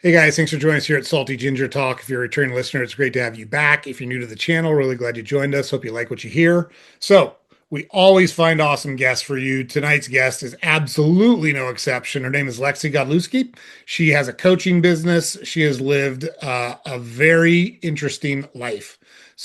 Hey guys, thanks for joining us here at Salty Ginger Talk. If you're a returning listener, it's great to have you back. If you're new to the channel, really glad you joined us. Hope you like what you hear. So, we always find awesome guests for you. Tonight's guest is absolutely no exception. Her name is Lexi Godlewski. She has a coaching business. She has lived a very interesting life.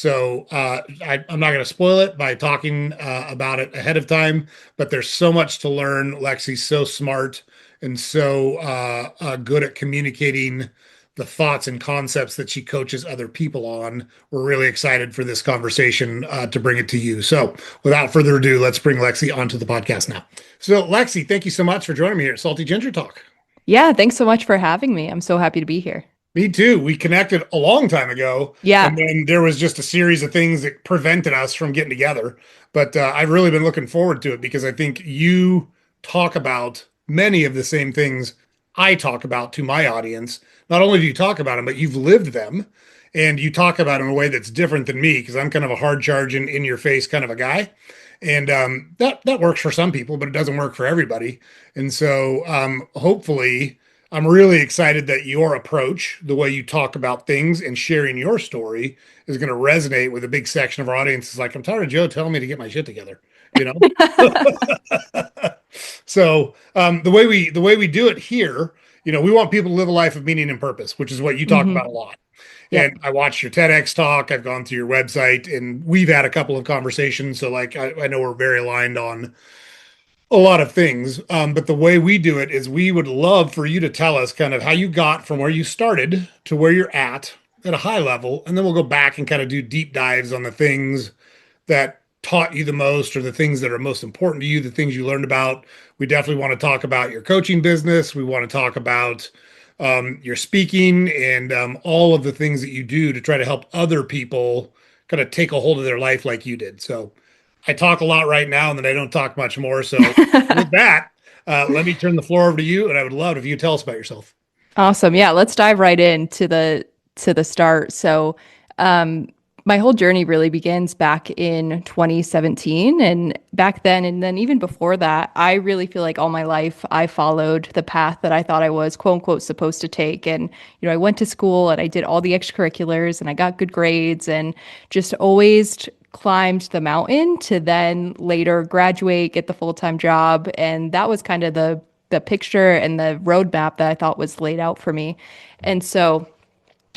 I'm not going to spoil it by talking about it ahead of time, but there's so much to learn. Lexi's so smart and so good at communicating the thoughts and concepts that she coaches other people on. We're really excited for this conversation to bring it to you. So, without further ado, let's bring Lexi onto the podcast now. So, Lexi, thank you so much for joining me here at Salty Ginger Talk. Yeah, thanks so much for having me. I'm so happy to be here. Me too. We connected a long time ago, Yeah. and then there was just a series of things that prevented us from getting together. But I've really been looking forward to it because I think you talk about many of the same things I talk about to my audience. Not only do you talk about them, but you've lived them, and you talk about them in a way that's different than me because I'm kind of a hard charging, in your face kind of a guy, and that works for some people, but it doesn't work for everybody. And so hopefully. I'm really excited that your approach, the way you talk about things and sharing your story, is going to resonate with a big section of our audience. It's like, I'm tired of Joe telling me to get my shit together, you know? The way we do it here, we want people to live a life of meaning and purpose, which is what you talk about a lot. Yep. And I watched your TEDx talk. I've gone through your website, and we've had a couple of conversations. So, like, I know we're very aligned on a lot of things. But the way we do it is we would love for you to tell us kind of how you got from where you started to where you're at a high level. And then we'll go back and kind of do deep dives on the things that taught you the most or the things that are most important to you, the things you learned about. We definitely want to talk about your coaching business. We want to talk about your speaking and all of the things that you do to try to help other people kind of take a hold of their life like you did. So I talk a lot right now and then I don't talk much more. So with that, let me turn the floor over to you. And I would love if you tell us about yourself. Awesome. Yeah, let's dive right into the start. Um my whole journey really begins back in 2017, and back then and then even before that, I really feel like all my life I followed the path that I thought I was quote unquote supposed to take. And I went to school and I did all the extracurriculars and I got good grades and just always climbed the mountain to then later graduate, get the full-time job. And that was kind of the picture and the roadmap that I thought was laid out for me. And so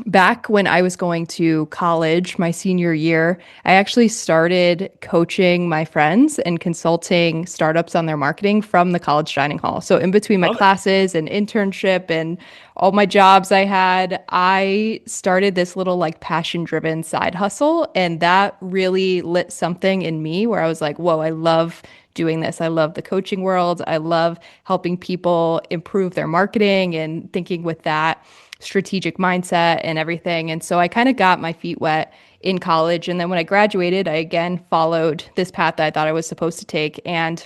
back when I was going to college, my senior year, I actually started coaching my friends and consulting startups on their marketing from the college dining hall. So, in between my Love it. classes and internship and all my jobs I had, I started this little like passion driven side hustle. And that really lit something in me where I was like, whoa, I love doing this. I love the coaching world. I love helping people improve their marketing and thinking with that strategic mindset and everything. And so I kind of got my feet wet in college. And then when I graduated, I again followed this path that I thought I was supposed to take. And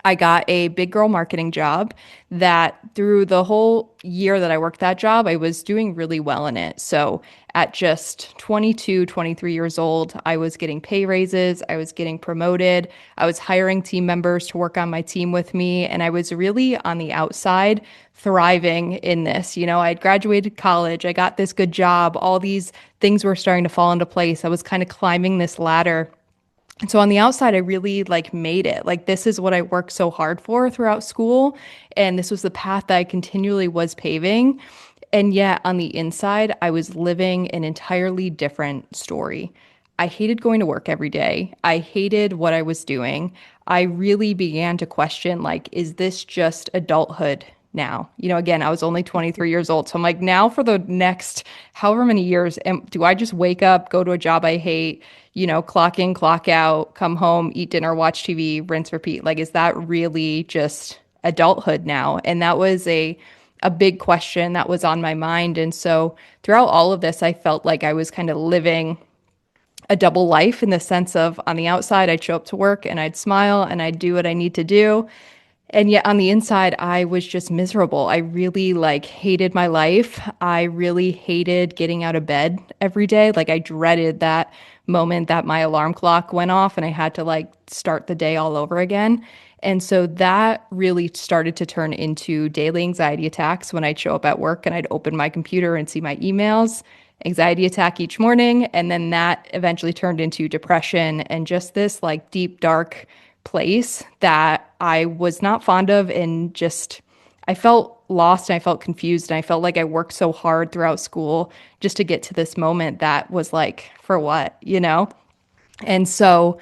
I got a big girl marketing job that through the whole year that I worked that job, I was doing really well in it. So at just 22, 23 years old, I was getting pay raises, I was getting promoted, I was hiring team members to work on my team with me, and I was really on the outside thriving in this. I'd graduated college, I got this good job, all these things were starting to fall into place. I was kind of climbing this ladder, and so on the outside, I really like made it. Like this is what I worked so hard for throughout school. And this was the path that I continually was paving. And yet on the inside, I was living an entirely different story. I hated going to work every day. I hated what I was doing. I really began to question, like, is this just adulthood now? Again, I was only 23 years old. So I'm like, now for the next however many years, do I just wake up, go to a job I hate, clock in, clock out, come home, eat dinner, watch TV, rinse, repeat? Like, is that really just adulthood now? And that was a big question that was on my mind. And so throughout all of this, I felt like I was kind of living a double life in the sense of on the outside, I'd show up to work and I'd smile and I'd do what I need to do. And yet on the inside, I was just miserable. I really like hated my life. I really hated getting out of bed every day. Like I dreaded that moment that my alarm clock went off and I had to like start the day all over again. And so that really started to turn into daily anxiety attacks when I'd show up at work and I'd open my computer and see my emails, anxiety attack each morning. And then that eventually turned into depression and just this like deep, dark place that I was not fond of. And just, I felt lost and I felt confused. And I felt like I worked so hard throughout school just to get to this moment that was like, for what, you know? And so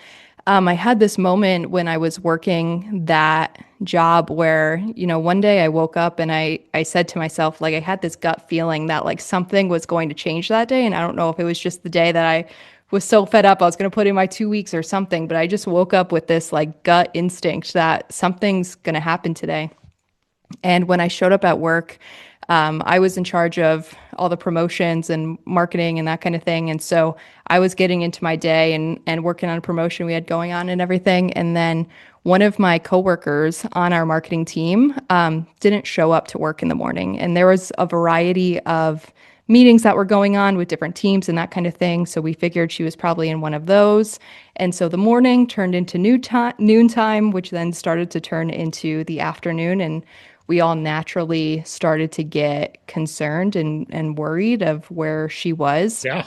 I had this moment when I was working that job where, one day I woke up and I said to myself, like, I had this gut feeling that like something was going to change that day. And I don't know if it was just the day that I was so fed up, I was going to put in my 2 weeks or something, but I just woke up with this like gut instinct that something's going to happen today. And when I showed up at work, I was in charge of all the promotions and marketing and that kind of thing. And so I was getting into my day and working on a promotion we had going on and everything. And then one of my coworkers on our marketing team didn't show up to work in the morning. And there was a variety of meetings that were going on with different teams and that kind of thing. So we figured she was probably in one of those. And so the morning turned into noon time, which then started to turn into the afternoon. And we all naturally started to get concerned and worried of where she was. Yeah.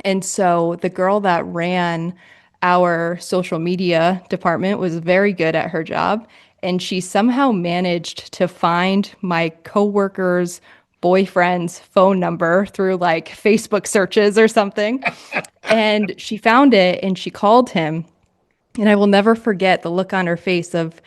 And so the girl that ran our social media department was very good at her job. And she somehow managed to find my coworker's boyfriend's phone number through like Facebook searches or something. And she found it and she called him. And I will never forget the look on her face of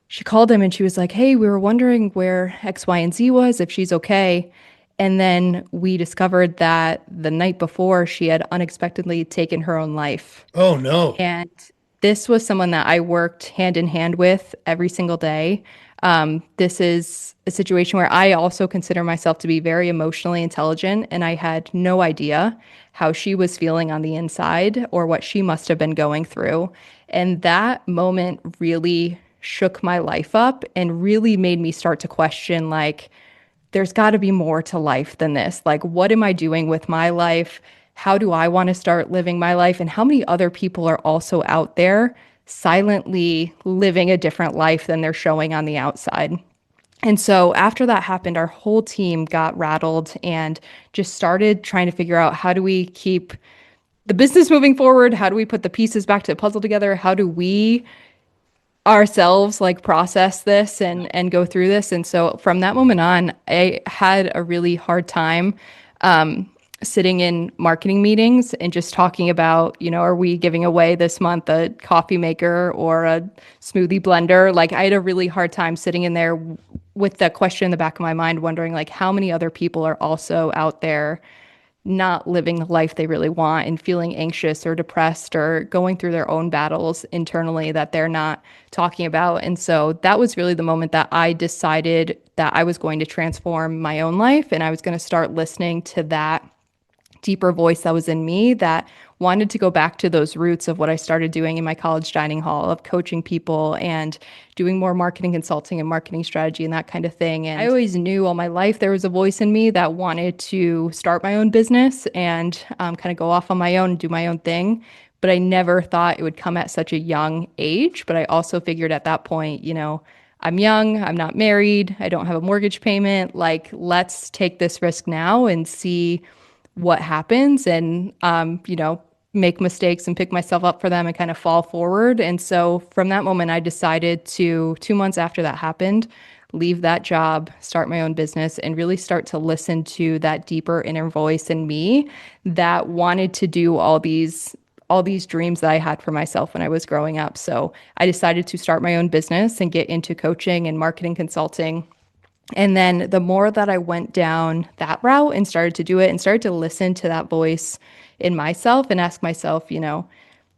she called him and she was like, "Hey, we were wondering where X, Y, and Z was, if she's okay." And then we discovered that the night before she had unexpectedly taken her own life. Oh no. And this was someone that I worked hand in hand with every single day. This is a situation where I also consider myself to be very emotionally intelligent, and I had no idea how she was feeling on the inside or what she must have been going through. And that moment really shook my life up and really made me start to question like, there's got to be more to life than this. Like, what am I doing with my life? How do I want to start living my life? And how many other people are also out there silently living a different life than they're showing on the outside? And so after that happened, our whole team got rattled and just started trying to figure out how do we keep the business moving forward? How do we put the pieces back to the puzzle together? How do we ourselves like process this and go through this? And so from that moment on, I had a really hard time sitting in marketing meetings and just talking about, are we giving away this month a coffee maker or a smoothie blender? Like, I had a really hard time sitting in there with that question in the back of my mind, wondering like how many other people are also out there not living the life they really want and feeling anxious or depressed or going through their own battles internally that they're not talking about. And so that was really the moment that I decided that I was going to transform my own life and I was going to start listening to that deeper voice that was in me that wanted to go back to those roots of what I started doing in my college dining hall of coaching people and doing more marketing consulting and marketing strategy and that kind of thing. And I always knew all my life there was a voice in me that wanted to start my own business and kind of go off on my own and do my own thing. But I never thought it would come at such a young age. But I also figured at that point, I'm young, I'm not married, I don't have a mortgage payment. Like, let's take this risk now and see what happens and, make mistakes and pick myself up for them and kind of fall forward. And so from that moment, I decided to, 2 months after that happened, leave that job, start my own business, and really start to listen to that deeper inner voice in me that wanted to do all these dreams that I had for myself when I was growing up. So I decided to start my own business and get into coaching and marketing consulting. And then the more that I went down that route and started to do it and started to listen to that voice in myself and ask myself,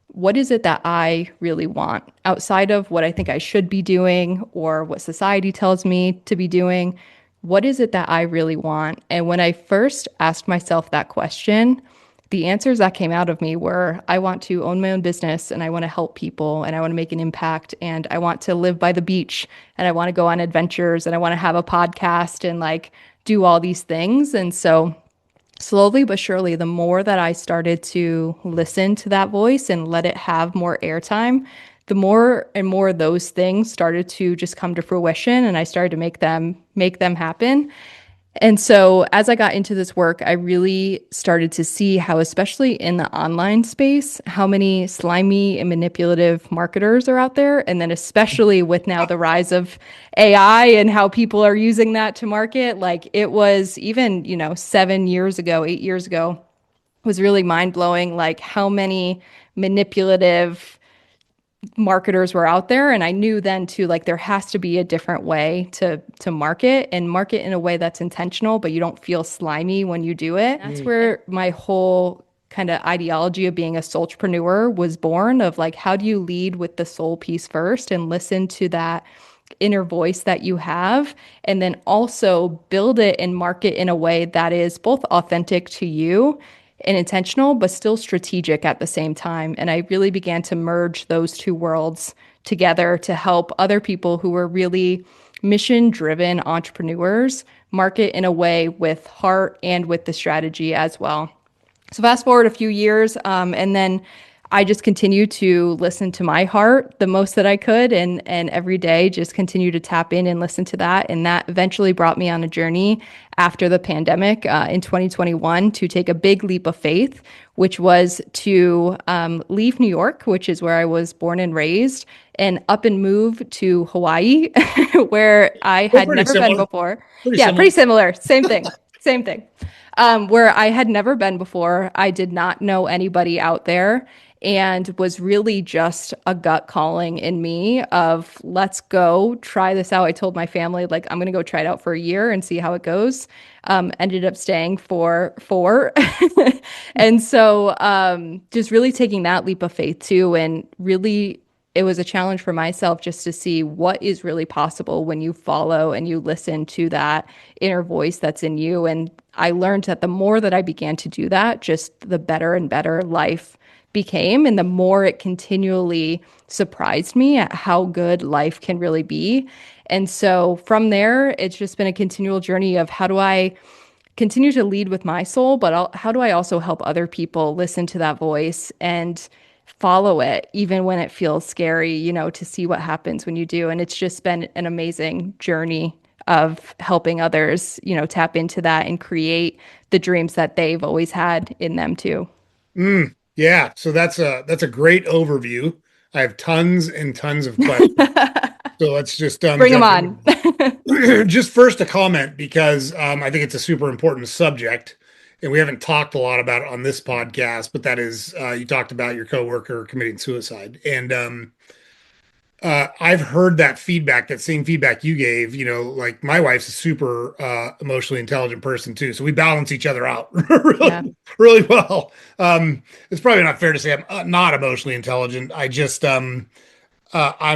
what is it that I really want outside of what I think I should be doing or what society tells me to be doing? What is it that I really want? And when I first asked myself that question, the answers that came out of me were, I want to own my own business and I want to help people and I want to make an impact and I want to live by the beach and I want to go on adventures and I want to have a podcast and like do all these things. And so slowly but surely, the more that I started to listen to that voice and let it have more airtime, the more and more those things started to just come to fruition, and I started to make them happen. And so as I got into this work, I really started to see how, especially in the online space, how many slimy and manipulative marketers are out there. And then especially with now the rise of AI and how people are using that to market, like it was even, 7 years ago, 8 years ago, was really mind blowing, like how many manipulative marketers were out there. And I knew then too, like there has to be a different way to market, and market in a way that's intentional, but you don't feel slimy when you do it. That's Mm. where my whole kind of ideology of being a soultrepreneur was born, of like, how do you lead with the soul piece first and listen to that inner voice that you have, and then also build it and market in a way that is both authentic to you and intentional, but still strategic at the same time. And I really began to merge those two worlds together to help other people who were really mission driven entrepreneurs market in a way with heart and with the strategy as well. So fast forward a few years, and then I just continued to listen to my heart the most that I could, and every day just continue to tap in and listen to that. And that eventually brought me on a journey after the pandemic in 2021 to take a big leap of faith, which was to leave New York, which is where I was born and raised, and up and move to Hawaii, where I Oh, had pretty never been similar. before. Pretty Yeah, similar. pretty similar. Same thing. Same thing. Where I had never been before. I did not know anybody out there, and was really just a gut calling in me of let's go try this out. I told my family, like, I'm going to go try it out for a year and see how it goes. Ended up staying for 4. And so just really taking that leap of faith too, and really it was a challenge for myself just to see what is really possible when you follow and you listen to that inner voice that's in you. And I learned that the more that I began to do that, just the better and better life became. And the more it continually surprised me at how good life can really be. And so from there, it's just been a continual journey of how do I continue to lead with my soul, but how do I also help other people listen to that voice and follow it, even when it feels scary, to see what happens when you do. And it's just been an amazing journey of helping others, tap into that and create the dreams that they've always had in them too. Yeah, so that's a great overview. I have tons and tons of questions. So let's just Bring them jump on. in. Just first a comment because I think it's a super important subject, and we haven't talked a lot about it on this podcast. But that is, you talked about your coworker committing suicide, and I've heard that feedback, that same feedback you gave. Like my wife's a super emotionally intelligent person too, so we balance each other out Yeah. really, really well. It's probably not fair to say I'm not emotionally intelligent. I'm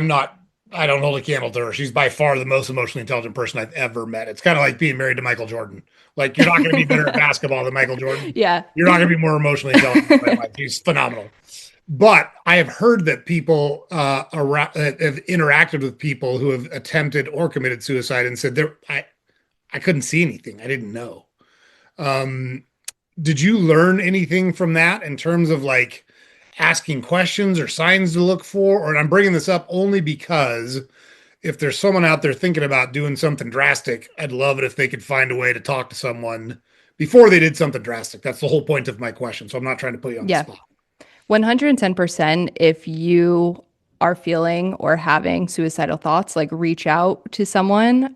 not. I don't hold a candle to her. She's by far the most emotionally intelligent person I've ever met. It's kind of like being married to Michael Jordan. Like you're not going to be better at basketball than Michael Jordan. Yeah. You're not going to be more emotionally intelligent than my wife. She's phenomenal. But I have heard that people have interacted with people who have attempted or committed suicide and said I couldn't see anything. I didn't know. Um, did you learn anything from that in terms of like asking questions or signs to look for? Or I'm bringing this up only because if there's someone out there thinking about doing something drastic, I'd love it if they could find a way to talk to someone before they did something drastic. That's the whole point of my question. So I'm not trying to put you on the Yeah. spot. 110%. If you are feeling or having suicidal thoughts, like reach out to someone,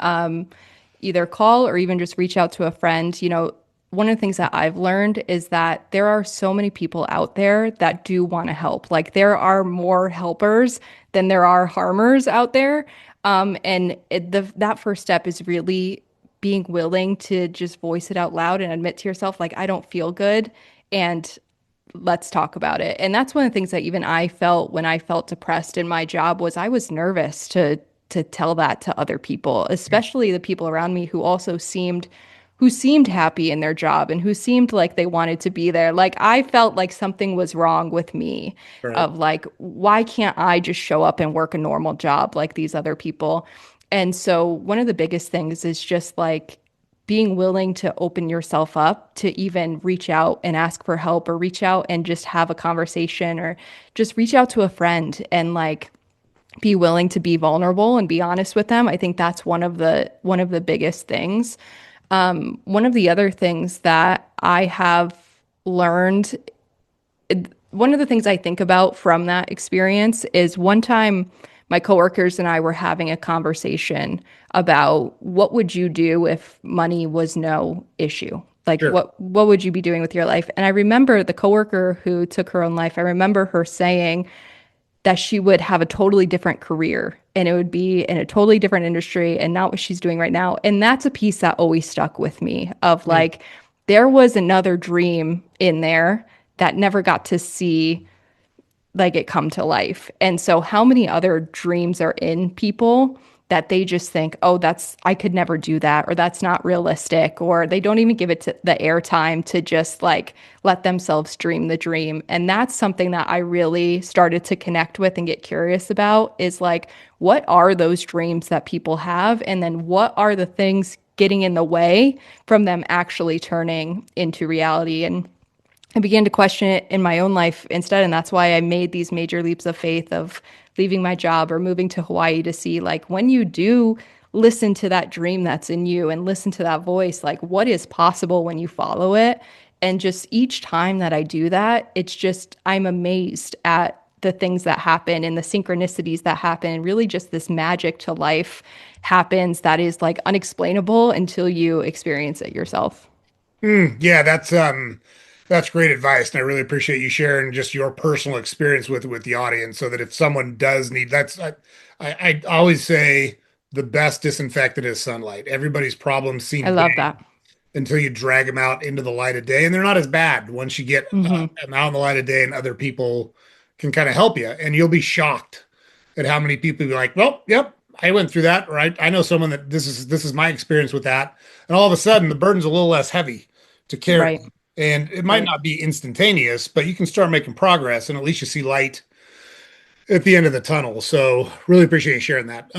either call or even just reach out to a friend. One of the things that I've learned is that there are so many people out there that do want to help. Like there are more helpers than there are harmers out there. That first step is really being willing to just voice it out loud and admit to yourself, like, I don't feel good. And let's talk about it. And that's one of the things that even I felt when I felt depressed in my job was I was nervous to tell that to other people, especially the people around me who seemed happy in their job and who seemed like they wanted to be there. Like I felt like something was wrong with me, Right. of like, why can't I just show up and work a normal job like these other people? And so one of the biggest things is just like being willing to open yourself up to even reach out and ask for help, or reach out and just have a conversation, or just reach out to a friend and like be willing to be vulnerable and be honest with them. I think that's one of the biggest things. One of the other things that I have learned, one of the things I think about from that experience is one time my coworkers and I were having a conversation about what would you do if money was no issue? Like Sure. what would you be doing with your life? And I remember the coworker who took her own life. I remember her saying that she would have a totally different career and it would be in a totally different industry and not what she's doing right now. And that's a piece that always stuck with me of Mm. like, there was another dream in there that never got to see like it come to life. And so how many other dreams are in people that they just think, oh, that's, I could never do that, or that's not realistic, or they don't even give it to the airtime to just like let themselves dream the dream. And that's something that I really started to connect with and get curious about is like, what are those dreams that people have? And then what are the things getting in the way from them actually turning into reality? And I began to question it in my own life instead. And that's why I made these major leaps of faith of leaving my job or moving to Hawaii to see, like, when you do listen to that dream that's in you and listen to that voice, like, what is possible when you follow it. And just each time that I do that, it's just, I'm amazed at the things that happen and the synchronicities that happen. And really, just this magic to life happens that is like unexplainable until you experience it yourself. Yeah, that's great advice, and I really appreciate you sharing just your personal experience with the audience, so that if someone does need, I always say the best disinfectant is sunlight. Everybody's problems I seem love big that. until you drag them out into the light of day, and they're not as bad once you get Hmm. them out in the light of day, and other people can kind of help you, and you'll be shocked at how many people be like, well, yep, I went through that, or I know someone that this is my experience with that, and all of a sudden the burden's a little less heavy to carry. Right. And it might Right. not be instantaneous, but you can start making progress, and at least you see light at the end of the tunnel. So really appreciate you sharing that.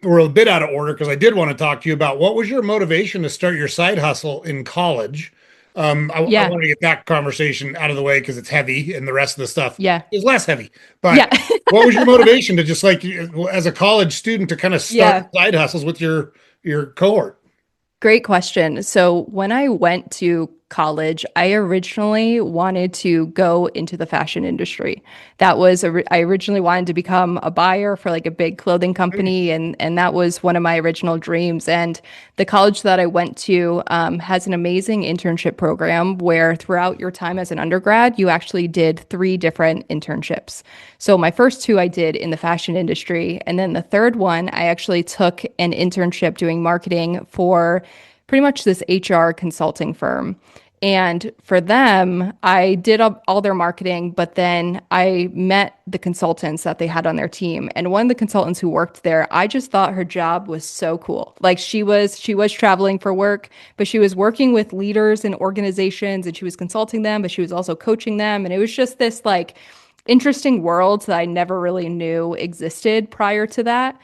We're a bit out of order because I did want to talk to you about what was your motivation to start your side hustle in college. I Yeah. wanted to get that conversation out of the way because it's heavy, and the rest of the stuff Yeah. is less heavy. Yeah. But what was your motivation to just like as a college student to kind of start Yeah. side hustles with your cohort? Great question. So, when I went to college, I originally wanted to go into the fashion industry. I originally wanted to become a buyer for like a big clothing company, and that was one of my original dreams. And the college that I went to has an amazing internship program where throughout your time as an undergrad, you actually did three different internships. So my first two I did in the fashion industry, and then the third one I actually took an internship doing marketing for pretty much this HR consulting firm. And for them, I did all their marketing, but then I met the consultants that they had on their team. And one of the consultants who worked there, I just thought her job was so cool. Like she was traveling for work, but she was working with leaders and organizations and she was consulting them, but she was also coaching them. And it was just this like interesting world that I never really knew existed prior to that.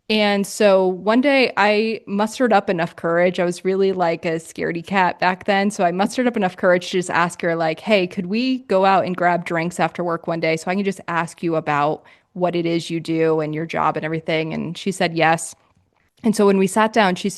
And so one day I mustered up enough courage. I was really like a scaredy cat back then. So I mustered up enough courage to just ask her, like, hey, could we go out and grab drinks after work one day so I can just ask you about what it is you do and your job and everything? And she said yes. And so when we sat down, she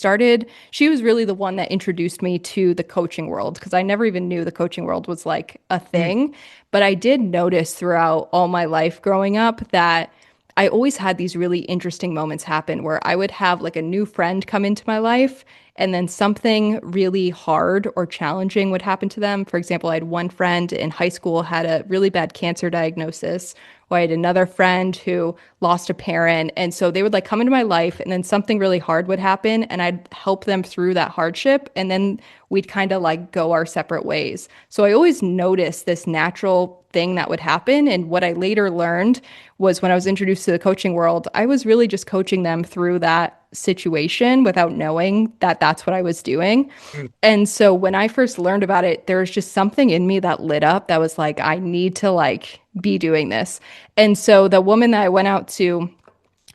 was really the one that introduced me to the coaching world because I never even knew the coaching world was like a Mm. thing. But I did notice throughout all my life growing up that I always had these really interesting moments happen where I would have like a new friend come into my life and then something really hard or challenging would happen to them. For example, I had one friend in high school had a really bad cancer diagnosis, or I had another friend who lost a parent. And so they would like come into my life and then something really hard would happen and I'd help them through that hardship. And then we'd kind of like go our separate ways. So I always noticed this natural thing that would happen. And what I later learned was when I was introduced to the coaching world, I was really just coaching them through that situation without knowing that that's what I was doing. Mm. And so when I first learned about it, there was just something in me that lit up that was like, I need to like be doing this. And so the woman that I went out to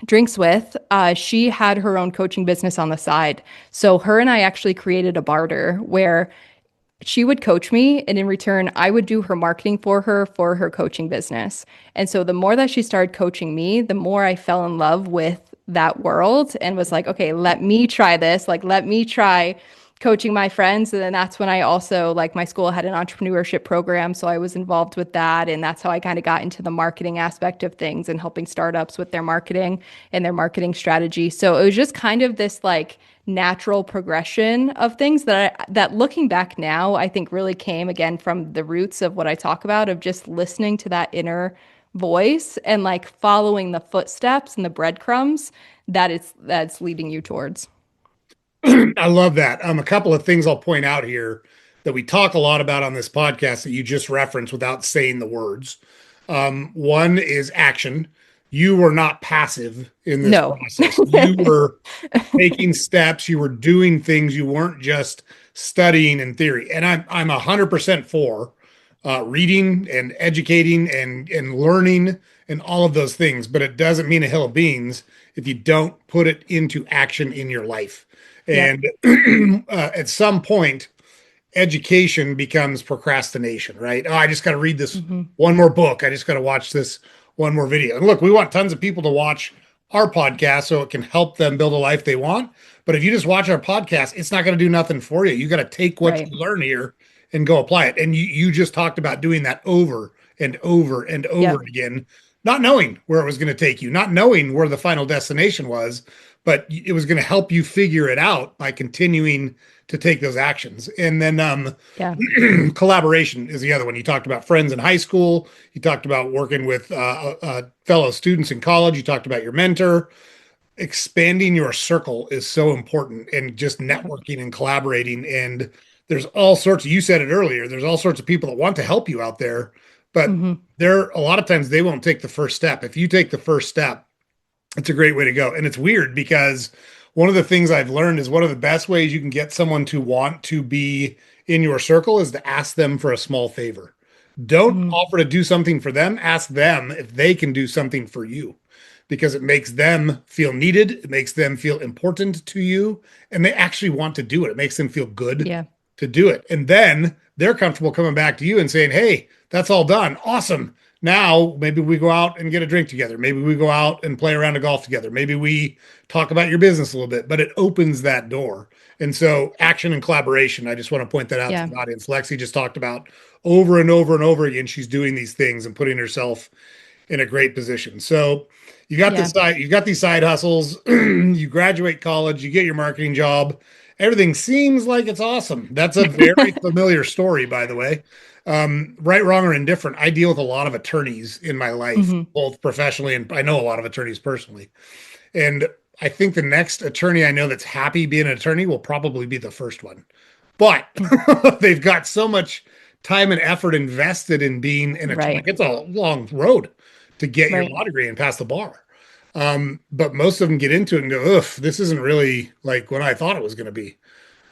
drinks with, she had her own coaching business on the side. So her and I actually created a barter where she would coach me, and in return I would do her marketing for her coaching business. And so the more that she started coaching me, the more I fell in love with that world and was like, okay, let me try this. Like, let me try coaching my friends. And then that's when I also, like, my school had an entrepreneurship program, so I was involved with that, and that's how I kind of got into the marketing aspect of things and helping startups with their marketing and their marketing strategy. So it was just kind of this like natural progression of things that looking back now, I think really came again from the roots of what I talk about, of just listening to that inner voice and like following the footsteps and the breadcrumbs that's leading you towards. I love that. A couple of things I'll point out here that we talk a lot about on this podcast that you just referenced without saying the words. One is action. You were not passive in this No. process. You were taking steps. You were doing things. You weren't just studying in theory. And I'm 100% for reading and educating and learning and all of those things. But it doesn't mean a hill of beans if you don't put it into action in your life. Yep. And at some point, education becomes procrastination, right? Oh, I just got to read this Hmm. one more book. I just got to watch this one more video. And look, we want tons of people to watch our podcast so it can help them build a life they want. But if you just watch our podcast, it's not going to do nothing for you. You got to take what Right. you learn here and go apply it. And you just talked about doing that over and over and over Yep. again, not knowing where it was going to take you, not knowing where the final destination was, but it was going to help you figure it out by continuing to take those actions. And then Yeah. collaboration is the other one. You talked about friends in high school. You talked about working with fellow students in college. You talked about your mentor. Expanding your circle is so important, and just networking and collaborating. And there's all sorts of, you said it earlier, there's all sorts of people that want to help you out there, but Hmm. there a lot of times they won't take the first step. If you take the first step, it's a great way to go. And it's weird because one of the things I've learned is one of the best ways you can get someone to want to be in your circle is to ask them for a small favor. Don't Hmm. offer to do something for them. Ask them if they can do something for you because it makes them feel needed. It makes them feel important to you. And they actually want to do it. It makes them feel good Yeah. to do it. And then they're comfortable coming back to you and saying, hey, that's all done. Awesome. Now, maybe we go out and get a drink together. Maybe we go out and play around a golf together. Maybe we talk about your business a little bit, but it opens that door. And so, action and collaboration, I just want to point that out to Yeah. the audience. Lexi just talked about over and over and over again. She's doing these things and putting herself in a great position. So, Yeah. you got these side hustles. You graduate college, you get your marketing job. Everything seems like it's awesome. That's a very familiar story, by the way. Right, wrong, or indifferent. I deal with a lot of attorneys in my life, Hmm. both professionally and I know a lot of attorneys personally. And I think the next attorney I know that's happy being an attorney will probably be the first one. But they've got so much time and effort invested in being an attorney. Right. It's a long road to get your law Right. degree and pass the bar. But most of them get into it and go, ugh, this isn't really like what I thought it was going to be.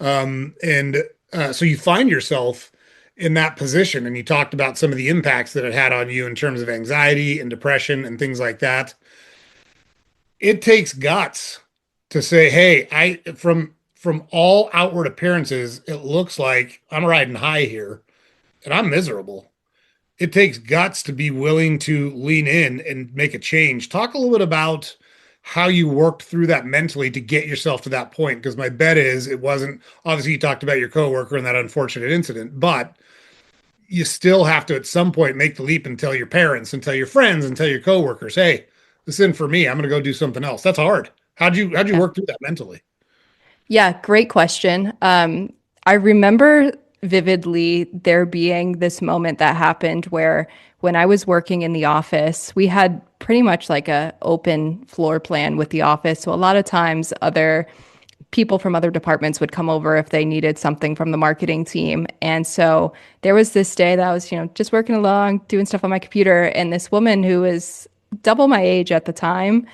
And so you find yourself in that position. And you talked about some of the impacts that it had on you in terms of anxiety and depression and things like that. It takes guts to say, hey, from all outward appearances, it looks like I'm riding high here and I'm miserable. It takes guts to be willing to lean in and make a change. Talk a little bit about how you worked through that mentally to get yourself to that point. Because my bet is it wasn't, obviously you talked about your coworker and that unfortunate incident, but you still have to at some point make the leap and tell your parents and tell your friends and tell your coworkers, hey, this isn't for me. I'm gonna go do something else. That's hard. How'd you Yeah. work through that mentally? Yeah, great question. I remember vividly there being this moment that happened where when I was working in the office, we had pretty much like a open floor plan with the office. So a lot of times other people from other departments would come over if they needed something from the marketing team. And so there was this day that I was, just working along, doing stuff on my computer, and this woman who was double my age at the time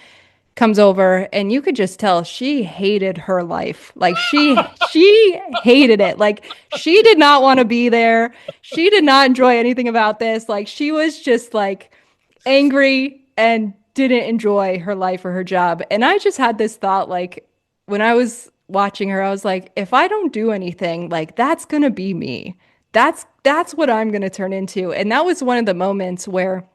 comes over, and you could just tell she hated her life. Like she hated it. Like she did not want to be there. She did not enjoy anything about this. Like she was just like angry and didn't enjoy her life or her job. And I just had this thought, like when I was watching her, I was like, if I don't do anything, like that's gonna be me. That's what I'm gonna turn into. And that was one of the moments where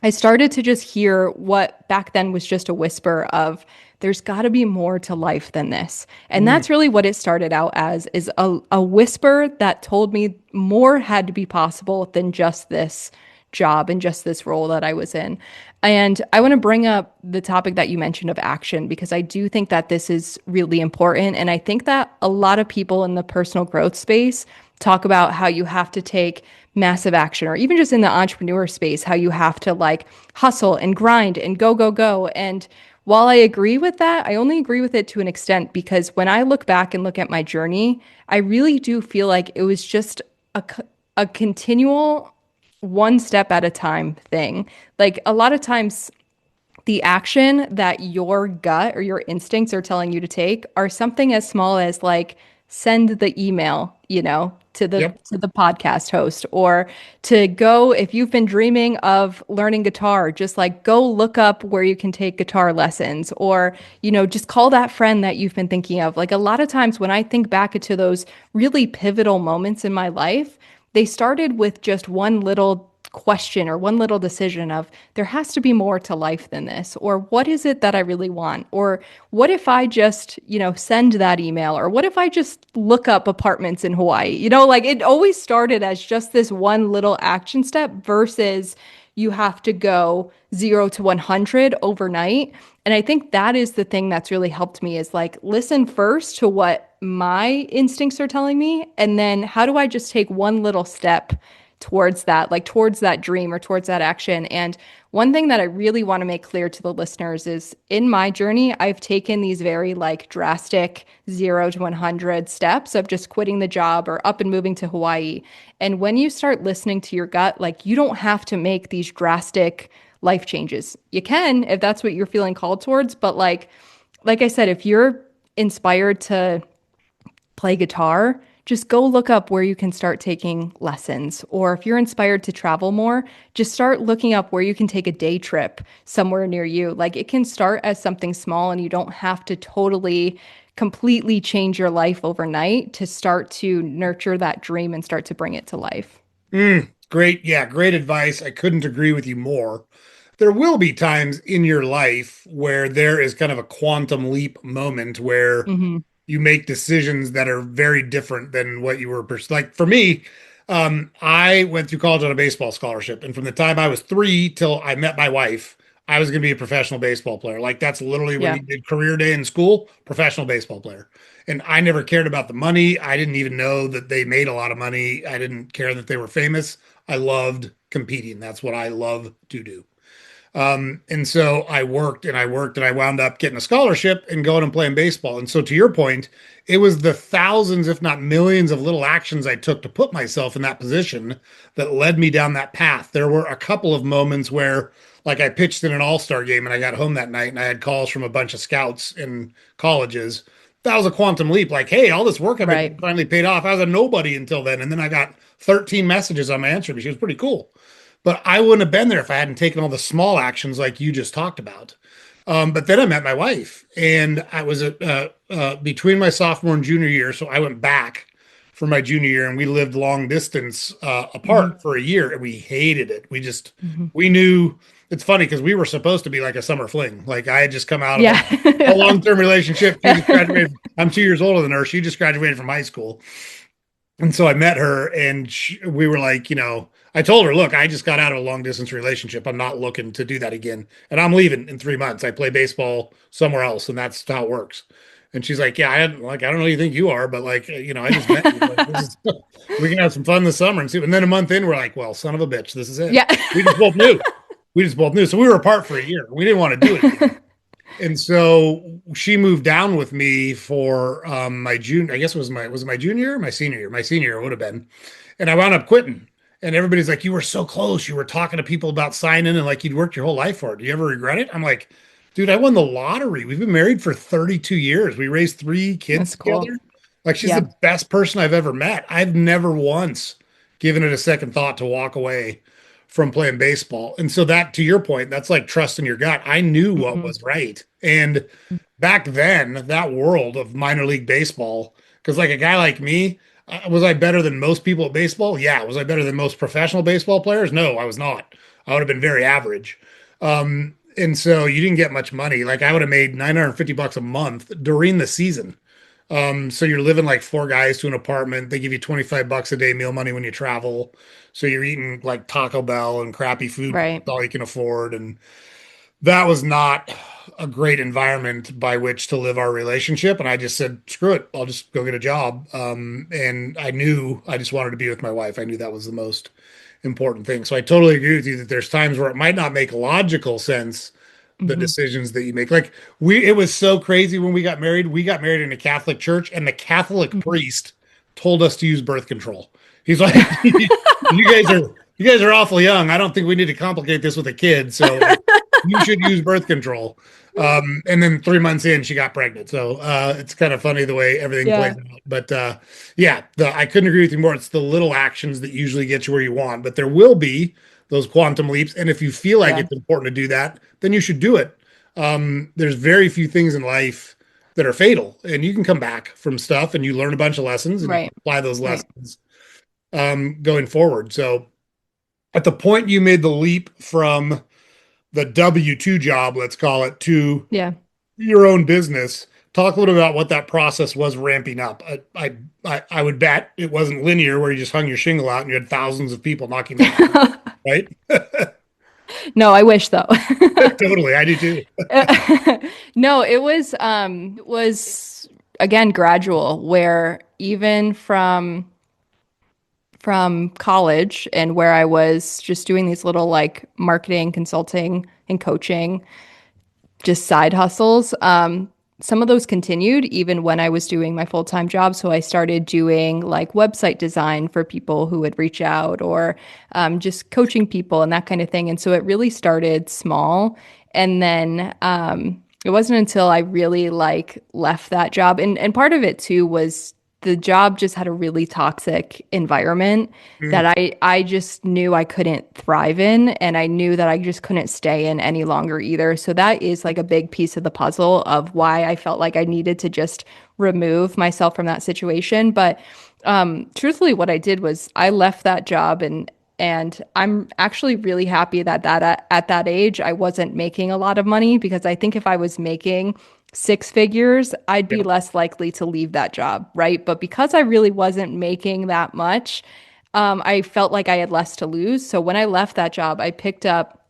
I started to just hear what back then was just a whisper of there's got to be more to life than this. And Mm, that's really what it started out as is a whisper that told me more had to be possible than just this job and just this role that I was in. And I want to bring up the topic that you mentioned of action because I do think that this is really important. And I think that a lot of people in the personal growth space talk about how you have to take massive action, or even just in the entrepreneur space, how you have to like hustle and grind and go, go, go. And while I agree with that, I only agree with it to an extent because when I look back and look at my journey, I really do feel like it was just a continual one step at a time thing. Like a lot of times, the action that your gut or your instincts are telling you to take are something as small as like send the email, yep. to the podcast host, or to go if you've been dreaming of learning guitar, just like go look up where you can take guitar lessons, or just call that friend that you've been thinking of. Like a lot of times when I think back to those really pivotal moments in my life, they started with just one little question or one little decision of there has to be more to life than this, or what is it that I really want, or what if I just send that email, or what if I just look up apartments in Hawaii. Like it always started as just this one little action step versus you have to go 0 to 100 overnight. And I think that is the thing that's really helped me is like listen first to what my instincts are telling me, and then how do I just take one little step towards that, like towards that dream or towards that action. And one thing that I really want to make clear to the listeners is in my journey, I've taken these very like drastic 0 to 100 steps of just quitting the job or up and moving to Hawaii. And when you start listening to your gut, like you don't have to make these drastic life changes. You can if that's what you're feeling called towards, but like I said, if you're inspired to play guitar, just go look up where you can start taking lessons. Or if you're inspired to travel more, just start looking up where you can take a day trip somewhere near you. Like it can start as something small and you don't have to totally, completely change your life overnight to start to nurture that dream and start to bring it to life. Great. Yeah, great advice. I couldn't agree with you more. There will be times in your life where there is kind of a quantum leap moment where Hmm. you make decisions that are very different than what you were like for me. I went through college on a baseball scholarship, and from the time I was 3 till I met my wife, I was going to be a professional baseball player. Like that's literally when Yeah, you did career day in school, professional baseball player. And I never cared about the money. I didn't even know that they made a lot of money. I didn't care that they were famous. I loved competing. That's what I love to do. And so I worked and I worked and I wound up getting a scholarship and going and playing baseball. And so to your point, it was the thousands, if not millions, of little actions I took to put myself in that position that led me down that path. There were a couple of moments where, like, I pitched in an all-star game and I got home that night and I had calls from a bunch of scouts in colleges. That was a quantum leap. Like, hey, all this work I've been right. finally paid off. I was a nobody until then. And then I got 13 messages on my answer machine. It was pretty cool. But I wouldn't have been there if I hadn't taken all the small actions like you just talked about. But then I met my wife, and I was between my sophomore and junior year. So I went back for my junior year, and we lived long distance Hmm. apart for a year, and we hated it. Hmm. We knew it's funny because we were supposed to be like a summer fling. Like I had just come out of Yeah. a long term relationship. She just graduated. I'm 2 years older than her. She just graduated from high school. And so I met her and we were like, I told her, look, I just got out of a long distance relationship. I'm not looking to do that again. And I'm leaving in 3 months. I play baseball somewhere else. And that's how it works. And she's like, yeah, I don't know who you think you are, but like, I just met you. Like, we can have some fun this summer and see. And then a month in, we're like, well, son of a bitch, this is it. Yeah. We just both knew. We just both knew. So we were apart for a year. We didn't want to do it again. And so she moved down with me for my June. I guess was it my junior year, my senior year, my senior year would have been. And I wound up quitting. And everybody's like, "You were so close. You were talking to people about signing, and like you'd worked your whole life for it. Do you ever regret it?" I'm like, "Dude, I won the lottery. We've been married for 32 years. We raised 3 kids That's cool. together. Like she's Yeah. the best person I've ever met. I've never once given it a second thought to walk away from playing baseball. And so that, to your point, that's like trust in your gut. I knew what Hmm. was right. And back then, that world of minor league baseball, because like a guy like me, was I better than most people at baseball? Yeah. Was I better than most professional baseball players? No, I was not. I would have been very average. And so you didn't get much money. Like I would have made $950 a month during the season. So you're living like four guys to an apartment. They give you $25 a day meal money when you travel. So you're eating like Taco Bell and crappy food, Right. all you can afford. And that was not a great environment by which to live our relationship. And I just said, screw it, I'll just go get a job. And I knew I just wanted to be with my wife. I knew that was the most important thing. So I totally agree with you that there's times where it might not make logical sense, the Hmm. decisions that you make. Like it was so crazy when we got married. We got married in a Catholic church, and the Catholic Hmm. priest told us to use birth control. He's like, you guys are awful young. I don't think we need to complicate this with a kid. So like, you should use birth control. And then 3 months in, she got pregnant. So it's kind of funny the way everything plays Yeah. out. But yeah, I couldn't agree with you more. It's the little actions that usually get you where you want, but there will be those quantum leaps. And if you feel like Yeah. it's important to do that, then you should do it. There's very few things in life that are fatal, and you can come back from stuff and you learn a bunch of lessons and you Right. apply those Right. lessons going forward. So at the point you made the leap from the W-2 job, let's call it, to Yeah. your own business, talk a little about what that process was ramping up. I would bet it wasn't linear where you just hung your shingle out and you had thousands of people knocking at your door, right? No, I wish though. Totally, I do too. No, it was again gradual where even from college and where I was just doing these little like marketing, consulting, and coaching, just side hustles. Some of those continued even when I was doing my full-time job. So I started doing like website design for people who would reach out or just coaching people and that kind of thing. And so it really started small. And then it wasn't until I really like left that job. And part of it too was the job just had a really toxic environment Mm, that I just knew I couldn't thrive in, and I knew that I just couldn't stay in any longer either. So that is like a big piece of the puzzle of why I felt like I needed to just remove myself from that situation. But truthfully, what I did was I left that job, and I'm actually really happy that at that age I wasn't making a lot of money, because I think if I was making six figures, I'd be yeah, less likely to leave that job, right? But because I really wasn't making that much, I felt like I had less to lose. So when I left that job, I picked up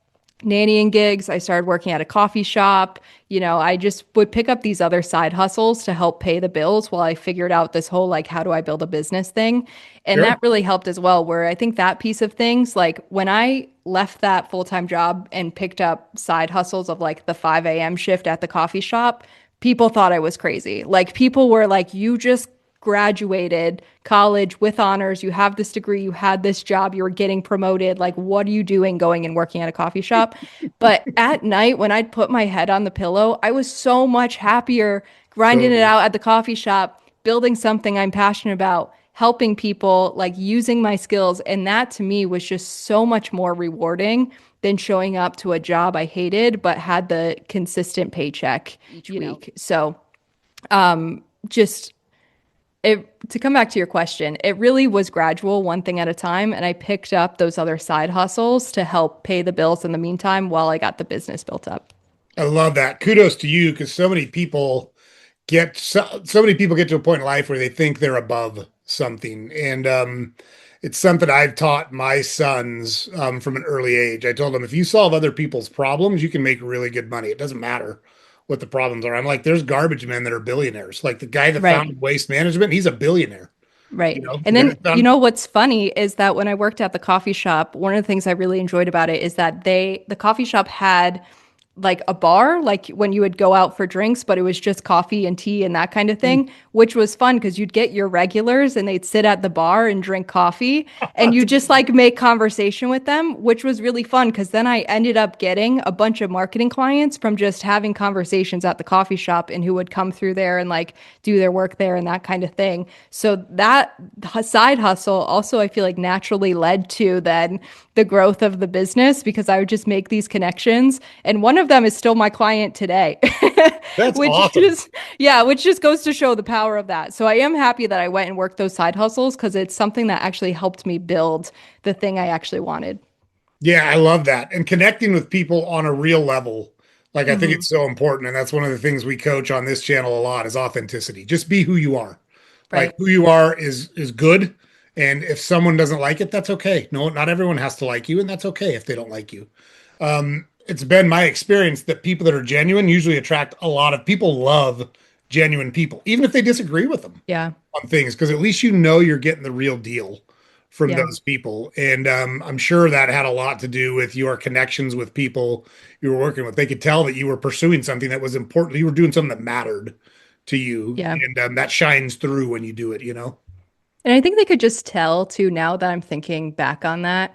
nannying gigs. I started working at a coffee shop. I just would pick up these other side hustles to help pay the bills while I figured out this whole like, how do I build a business thing? And sure. that really helped as well, where I think that piece of things, like when I left that full time job and picked up side hustles of like the 5 a.m. shift at the coffee shop, people thought I was crazy. Like people were like, you just graduated college with honors, you have this degree, you had this job, you were getting promoted. Like, what are you doing going and working at a coffee shop? But at night, when I'd put my head on the pillow, I was so much happier grinding it Totally. out at the coffee shop, building something I'm passionate about, helping people, like using my skills. And that to me was just so much more rewarding than showing up to a job I hated, but had the consistent paycheck each week. So just to come back to your question, it really was gradual, one thing at a time. And I picked up those other side hustles to help pay the bills in the meantime while I got the business built up. I love that. Kudos to you because so many people get to a point in life where they think they're above something. And it's something I've taught my sons from an early age. I told them if you solve other people's problems, you can make really good money. It doesn't matter what the problems are. I'm like, there's garbage men that are billionaires. Like the guy that Right. founded Waste Management, he's a billionaire. Right. And The guy then, that found what's funny is that when I worked at the coffee shop, one of the things I really enjoyed about it is that the coffee shop had like a bar, like when you would go out for drinks, but it was just coffee and tea and that kind of thing. which was fun because you'd get your regulars and they'd sit at the bar and drink coffee and you just like make conversation with them, which was really fun because then I ended up getting a bunch of marketing clients from just having conversations at the coffee shop and who would come through there and like do their work there and that kind of thing. So that side hustle also I feel like naturally led to then the growth of the business because I would just make these connections. And one of them is still my client today, That's which awesome. just, yeah, which just goes to show the power of that. So I am happy that I went and worked those side hustles because it's something that actually helped me build the thing I actually wanted. Yeah, I love that. And connecting with people on a real level. Like I think Hmm. it's so important. And that's one of the things we coach on this channel a lot is authenticity. Just be who you are. Like Right. who you are is good. And if someone doesn't like it, that's okay. No, not everyone has to like you, and that's okay if they don't like you. It's been my experience that people that are genuine usually attract a lot of people love genuine people, even if they disagree with them Yeah. on things, because at least you know you're getting the real deal from Yeah. those people. And I'm sure that had a lot to do with your connections with people you were working with. They could tell that you were pursuing something that was important. You were doing something that mattered to you. Yeah. And that shines through when you do it, you know? And I think they could just tell too, now that I'm thinking back on that,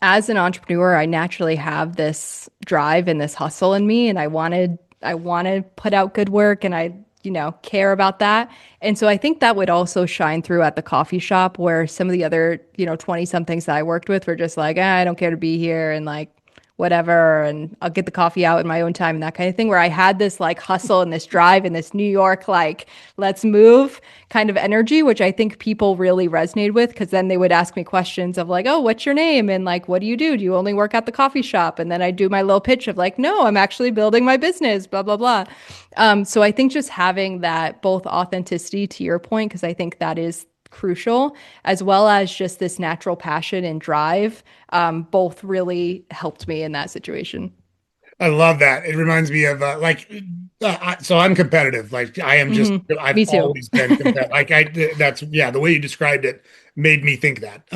as an entrepreneur, I naturally have this drive and this hustle in me, and I want to put out good work, and I care about that. And so I think that would also shine through at the coffee shop where some of the other 20 somethings that I worked with were just like, I don't care to be here, and like whatever, and I'll get the coffee out in my own time and that kind of thing, where I had this like hustle and this drive and this New York like let's move kind of energy, which I think people really resonated with because then they would ask me questions of like, oh, what's your name, and like, what do you do, you only work at the coffee shop? And then I do my little pitch of like, no, I'm actually building my business, blah blah blah. So I think just having that both authenticity to your point, because I think that is crucial, as well as just this natural passion and drive, both really helped me in that situation. I love that. It reminds me of so I'm competitive. Like I am just, Hmm. I've Me too. always been competitive. That's, yeah, the way you described it made me think that.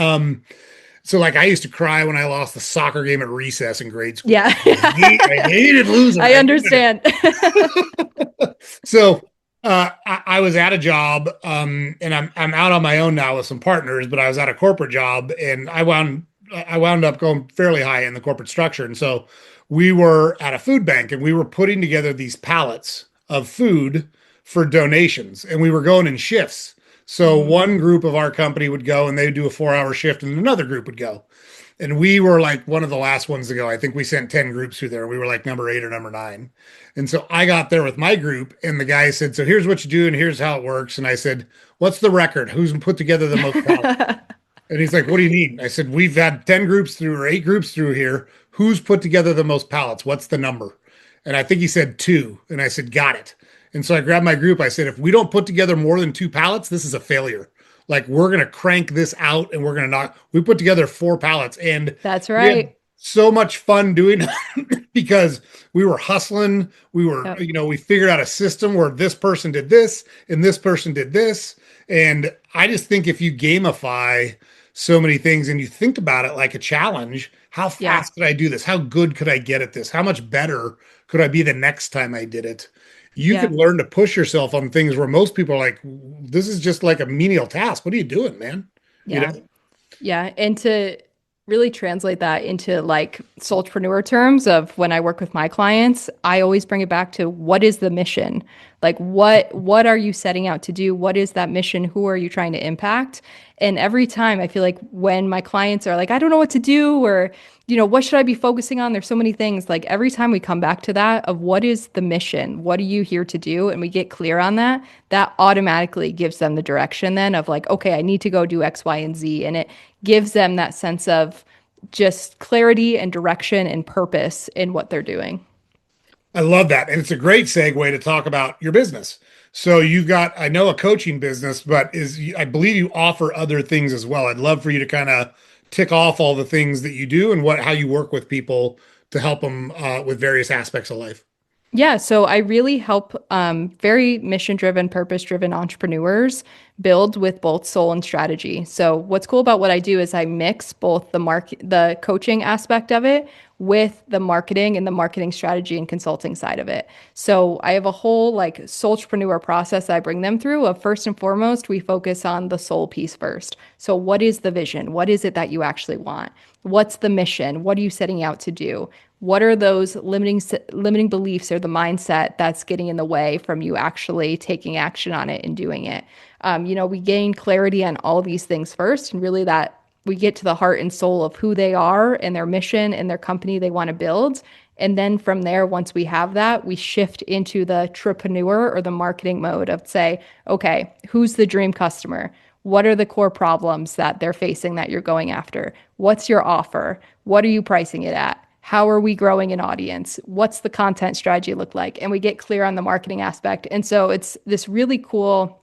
So like I used to cry when I lost the soccer game at recess in grade school. Yeah. I hated losing. I I hated understand. it. So I was at a job, and I'm out on my own now with some partners, but I was at a corporate job, and I wound up going fairly high in the corporate structure, and so we were at a food bank, and we were putting together these pallets of food for donations, and we were going in shifts. So Hmm. one group of our company would go, and they'd do a 4 hour shift, and another group would go. And we were like one of the last ones to go. I think we sent 10 groups through there. We were like number 8 or number 9. And so I got there with my group, and the guy said, so here's what you do, and here's how it works. And I said, what's the record? Who's put together the most pallets? And he's like, what do you mean? I said, we've had 10 groups through or 8 groups through here. Who's put together the most pallets? What's the number? And I think he said 2. And I said, got it. And so I grabbed my group. I said, if we don't put together more than 2 pallets, this is a failure. Like we're going to crank this out and we're going to knock. We put together 4 pallets and That's we had right. so much fun doing it because we were hustling. We were, Yep. we figured out a system where this person did this and this person did this. And I just think if you gamify so many things and you think about it like a challenge, how Yeah. fast could I do this? How good could I get at this? How much better could I be the next time I did it? You Yeah. can learn to push yourself on things where most people are like, this is just like a menial task. What are you doing, man? You Yeah. know? Yeah, and to really translate that into like soultrepreneur terms of when I work with my clients, I always bring it back to what is the mission? Like what are you setting out to do? What is that mission? Who are you trying to impact? And every time I feel like when my clients are like, I don't know what to do, or what should I be focusing on? There's so many things. Like every time we come back to that of what is the mission? What are you here to do? And we get clear on that, that automatically gives them the direction then of like, okay, I need to go do X, Y, and Z. And it gives them that sense of just clarity and direction and purpose in what they're doing. I love that. And it's a great segue to talk about your business. So you've got, I know, a coaching business, but I believe you offer other things as well. I'd love for you to kind of tick off all the things that you do and how you work with people to help them with various aspects of life. Yeah, so I really help very mission-driven, purpose-driven entrepreneurs build with both soul and strategy. So what's cool about what I do is I mix both the coaching aspect of it with the marketing and the marketing strategy and consulting side of it. So I have a whole like soultrepreneur process that I bring them through. Of first and foremost, we focus on the soul piece first. So what is the vision? What is it that you actually want? What's the mission? What are you setting out to do? What are those limiting beliefs or the mindset that's getting in the way from you actually taking action on it and doing it? We gain clarity on all these things first, and really that we get to the heart and soul of who they are and their mission and their company they want to build. And then from there, once we have that, we shift into the entrepreneur or the marketing mode of say, okay, who's the dream customer? What are the core problems that they're facing that you're going after? What's your offer? What are you pricing it at? How are we growing an audience? What's the content strategy look like? And we get clear on the marketing aspect. And so it's this really cool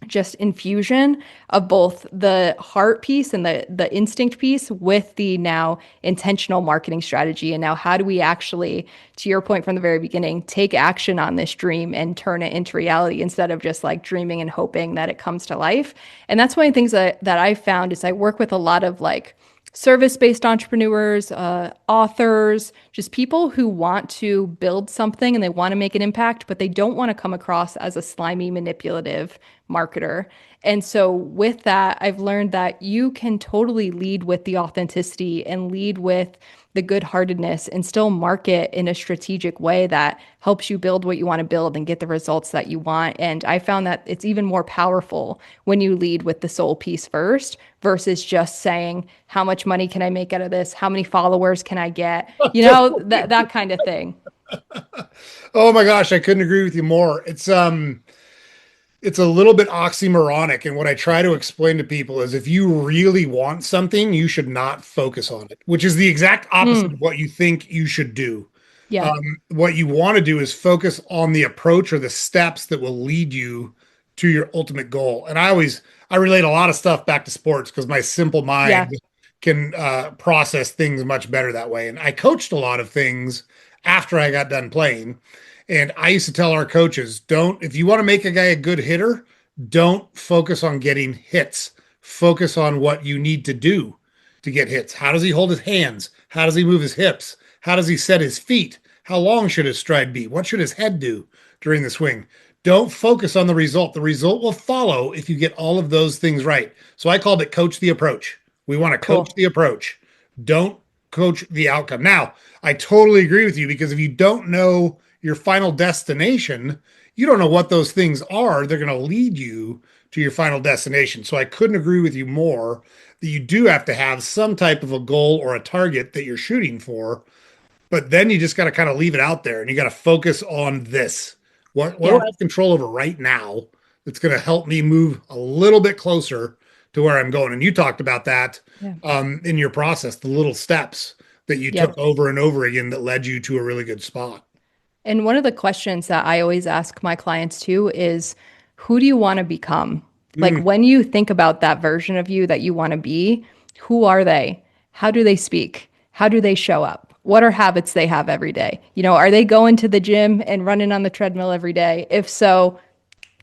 just infusion of both the heart piece and the instinct piece with the now intentional marketing strategy. And now how do we actually, to your point from the very beginning, take action on this dream and turn it into reality instead of just like dreaming and hoping that it comes to life. And that's one of the things that I found is I work with a lot of like service-based entrepreneurs, authors, just people who want to build something and they want to make an impact, but they don't want to come across as a slimy, manipulative marketer. And so with that, I've learned that you can totally lead with the authenticity and lead with the good-heartedness and still market in a strategic way that helps you build what you want to build and get the results that you want. And I found that it's even more powerful when you lead with the soul piece first versus just saying, how much money can I make out of this? How many followers can I get? That kind of thing. Oh my gosh, I couldn't agree with you more. It's a little bit oxymoronic. And what I try to explain to people is if you really want something, you should not focus on it, which is the exact opposite Mm, of what you think you should do. yeah. What you want to do is focus on the approach or the steps that will lead you to your ultimate goal. And I relate a lot of stuff back to sports because my simple Yeah. mind can process things much better that way. And I coached a lot of things after I got done playing. And I used to tell our coaches, if you want to make a guy a good hitter, don't focus on getting hits. Focus on what you need to do to get hits. How does he hold his hands? How does he move his hips? How does he set his feet? How long should his stride be? What should his head do during the swing? Don't focus on the result. The result will follow if you get all of those things right. So I called it coach the approach. We want to coach Cool. the approach. Don't coach the outcome. Now, I totally agree with you because if you don't know your final destination, you don't know what those things are. They're going to lead you to your final destination. So I couldn't agree with you more that you do have to have some type of a goal or a target that you're shooting for, but then you just got to kind of leave it out there and you got to focus on this. What do Yeah. I have control over right now that's going to help me move a little bit closer to where I'm going? And you talked about that Yeah. in your process, the little steps that you took Yep. over and over again that led you to a really good spot. And one of the questions that I always ask my clients too is, who do you want to become? Like Mm, when you think about that version of you that you want to be, who are they? How do they speak? How do they show up? What are habits they have every day? Are they going to the gym and running on the treadmill every day? If so,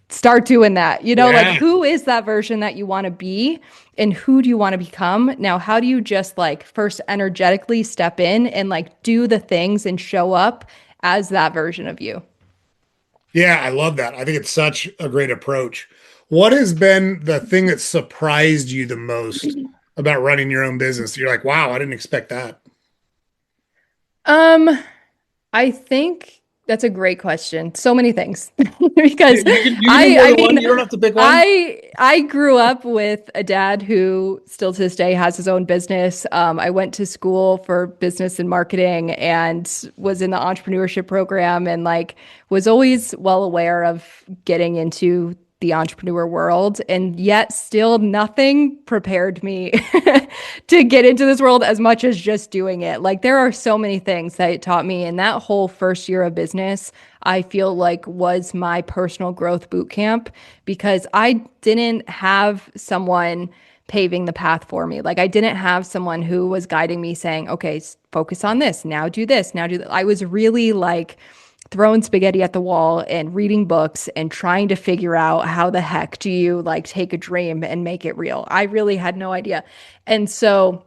start doing that. Like yeah. who is that version that you want to be and who do you want to become? Now, how do you just like first energetically step in and like do the things and show up as that version of you? Yeah, I love that. I think it's such a great approach. What has been the thing that surprised you the most about running your own business? You're like, wow, I didn't expect that. Um, I think that's a great question. So many things because You can do I more I than one. mean You don't have to pick one. I grew up with a dad who still to this day has his own business. I went to school for business and marketing and was in the entrepreneurship program and like was always well aware of getting into the entrepreneur world, and yet still nothing prepared me to get into this world as much as just doing it. Like there are so many things that it taught me, and that whole first year of business I feel like was my personal growth boot camp because I didn't have someone paving the path for me. Like I didn't have someone who was guiding me saying, okay, focus on this, now do this, now do that. I was really like throwing spaghetti at the wall and reading books and trying to figure out how the heck do you like take a dream and make it real. I really had no idea. And so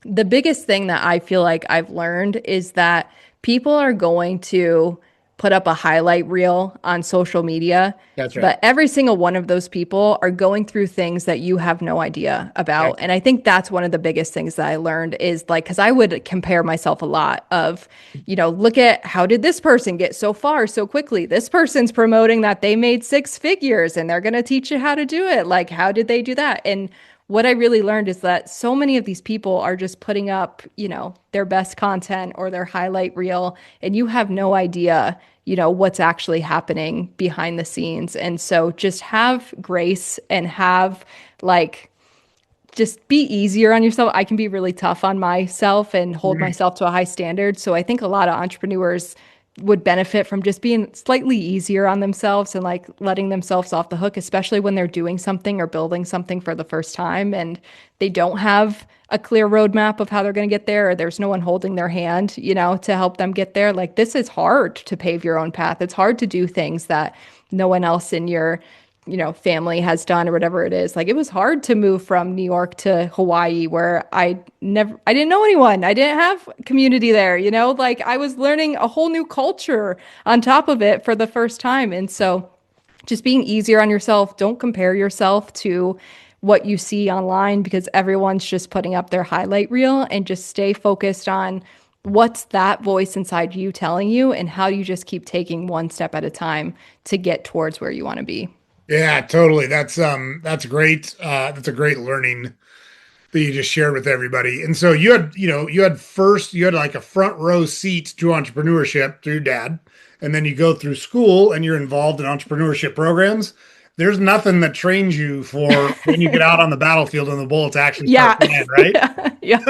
the biggest thing that I feel like I've learned is that people are going to put up a highlight reel on social media, That's right. but every single one of those people are going through things that you have no idea about. That's And I think that's one of the biggest things that I learned is like, because I would compare myself a lot of, look at how did this person get so far so quickly? This person's promoting that they made six figures and they're going to teach you how to do it. Like, how did they do that? And what I really learned is that so many of these people are just putting up, their best content or their highlight reel, and you have no idea, what's actually happening behind the scenes. And so just have grace and have like, just be easier on yourself. I can be really tough on myself and hold Mhm. myself to a high standard. So I think a lot of entrepreneurs would benefit from just being slightly easier on themselves and like letting themselves off the hook, especially when they're doing something or building something for the first time and they don't have a clear roadmap of how they're going to get there, or there's no one holding their hand, to help them get there. Like this is hard to pave your own path. It's hard to do things that no one else in your family has done or whatever it is. Like it was hard to move from New York to Hawaii where I didn't know anyone. I didn't have community there, like I was learning a whole new culture on top of it for the first time. And so just being easier on yourself, don't compare yourself to what you see online because everyone's just putting up their highlight reel, and just stay focused on what's that voice inside you telling you and how you just keep taking one step at a time to get towards where you want to be. Yeah, totally. That's great. That's a great learning that you just shared with everybody. And so you had like a front row seat to entrepreneurship through your dad, and then you go through school and you're involved in entrepreneurship programs. There's nothing that trains you for when you get out on the battlefield and the bullets actually start Yeah. flying, right? Yeah.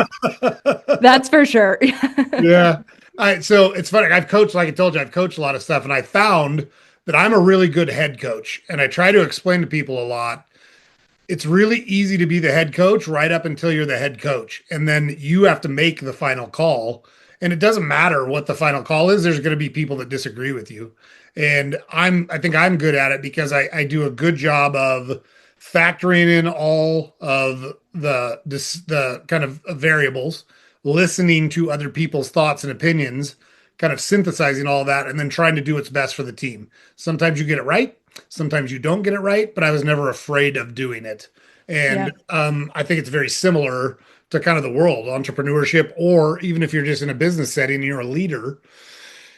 Yeah. That's for sure. Yeah. All right. So it's funny. I've coached, like I told you, I've coached a lot of stuff, and I found that I'm a really good head coach. And I try to explain to people a lot. It's really easy to be the head coach right up until you're the head coach. And then you have to make the final call. And it doesn't matter what the final call is, there's going to be people that disagree with you. And I think I'm good at it because I do a good job of factoring in all of the kind of variables, listening to other people's thoughts and opinions, kind of synthesizing all that, and then trying to do what's best for the team. Sometimes you get it right, sometimes you don't get it right, but I was never afraid of doing it. Yeah. And I think it's very similar to kind of the world, entrepreneurship, or even if you're just in a business setting and you're a leader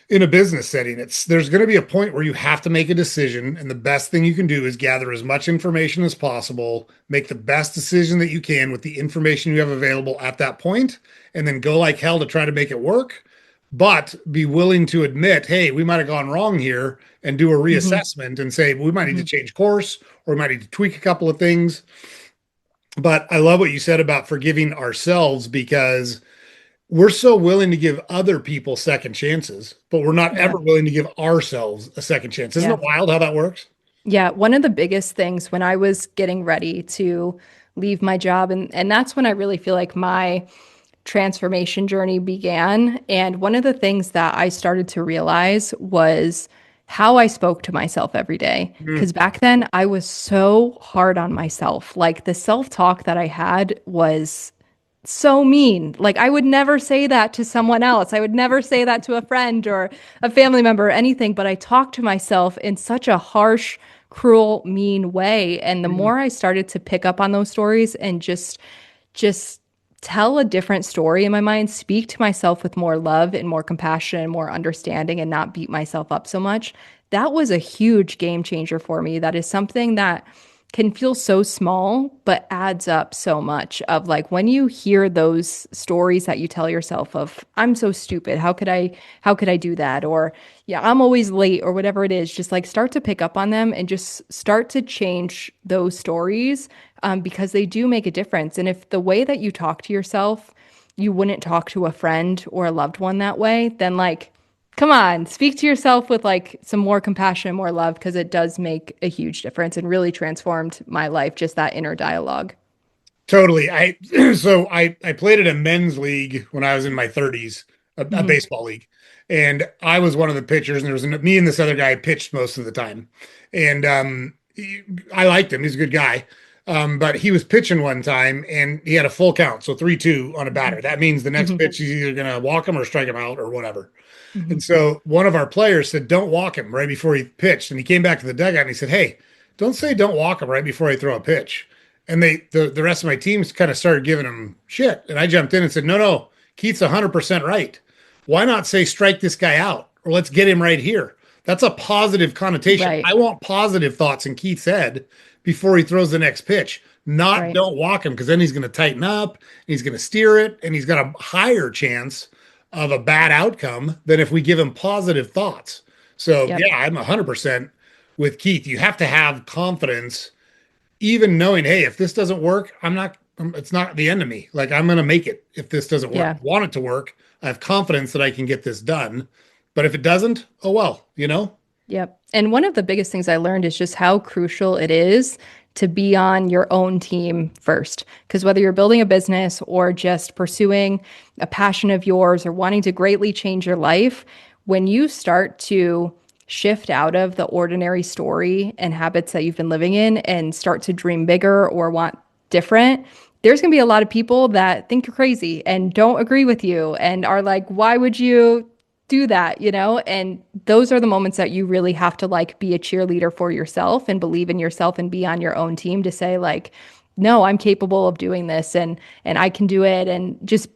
in a business setting, there's going to be a point where you have to make a decision, and the best thing you can do is gather as much information as possible, make the best decision that you can with the information you have available at that point, and then go like hell to try to make it work, but be willing to admit, hey, we might have gone wrong here, and do a Hmm. reassessment and say we might need to Hmm. change course, or we might need to tweak a couple of things. But I love what you said about forgiving ourselves, because we're so willing to give other people second chances, but we're not Yeah. ever willing to give ourselves a second chance. Isn't Yeah. it wild how that works? Yeah, one of the biggest things when I was getting ready to leave my job, and that's when I really feel like my transformation journey began. And one of the things that I started to realize was how I spoke to myself every day. Mm, Because back then I was so hard on myself. Like the self-talk that I had was so mean. Like I would never say that to someone else. I would never say that to a friend or a family member or anything, but I talked to myself in such a harsh, cruel, mean way. And the mm, more I started to pick up on those stories and just tell a different story in my mind, speak to myself with more love and more compassion and more understanding and not beat myself up so much, that was a huge game changer for me. That is something that can feel so small but adds up so much. Of like when you hear those stories that you tell yourself of I'm so stupid, how could I do that, or yeah, I'm always late, or whatever it is, just like start to pick up on them and just start to change those stories, because they do make a difference. And if the way that you talk to yourself, you wouldn't talk to a friend or a loved one that way, then like come on, speak to yourself with like some more compassion, more love, because it does make a huge difference and really transformed my life, just that inner dialogue. totally. I so I played at a men's league when I was in my 30s. a Hmm. baseball league. And I was one of the pitchers, and there was me and this other guy pitched most of the time. And I liked him. He's a good guy. But he was pitching one time and he had a full count. So 3-2 on a batter. That means the next Hmm. pitch, he's either going to walk him or strike him out or whatever. Hmm. And so one of our players said, "Don't walk him," right before he pitched. And he came back to the dugout and he said, "Hey, don't say don't walk him right before I throw a pitch." And the rest of my teams kind of started giving him shit. And I jumped in and said, "No, no, Keith's 100% right. Why not say strike this guy out or let's get him right here?" That's a positive connotation. Right. I want positive thoughts in Keith's head before he throws the next pitch, not Right. don't walk him, because then he's going to tighten up, he's going to steer it, and he's got a higher chance of a bad outcome than if we give him positive thoughts. So Yep. yeah, I'm 100% with Keith. You have to have confidence, even knowing, hey, if this doesn't work, I'm not. It's not the end of me. Like, I'm going to make it if this doesn't work. Yeah. I want it to work. I have confidence that I can get this done. But if it doesn't, oh well, you know? Yep. And one of the biggest things I learned is just how crucial it is to be on your own team first. Because whether you're building a business or just pursuing a passion of yours or wanting to greatly change your life, when you start to shift out of the ordinary story and habits that you've been living in and start to dream bigger or want different, there's going to be a lot of people that think you're crazy and don't agree with you and are like, why would you do that, you know? And those are the moments that you really have to like be a cheerleader for yourself and believe in yourself and be on your own team to say like, no, I'm capable of doing this and I can do it. And just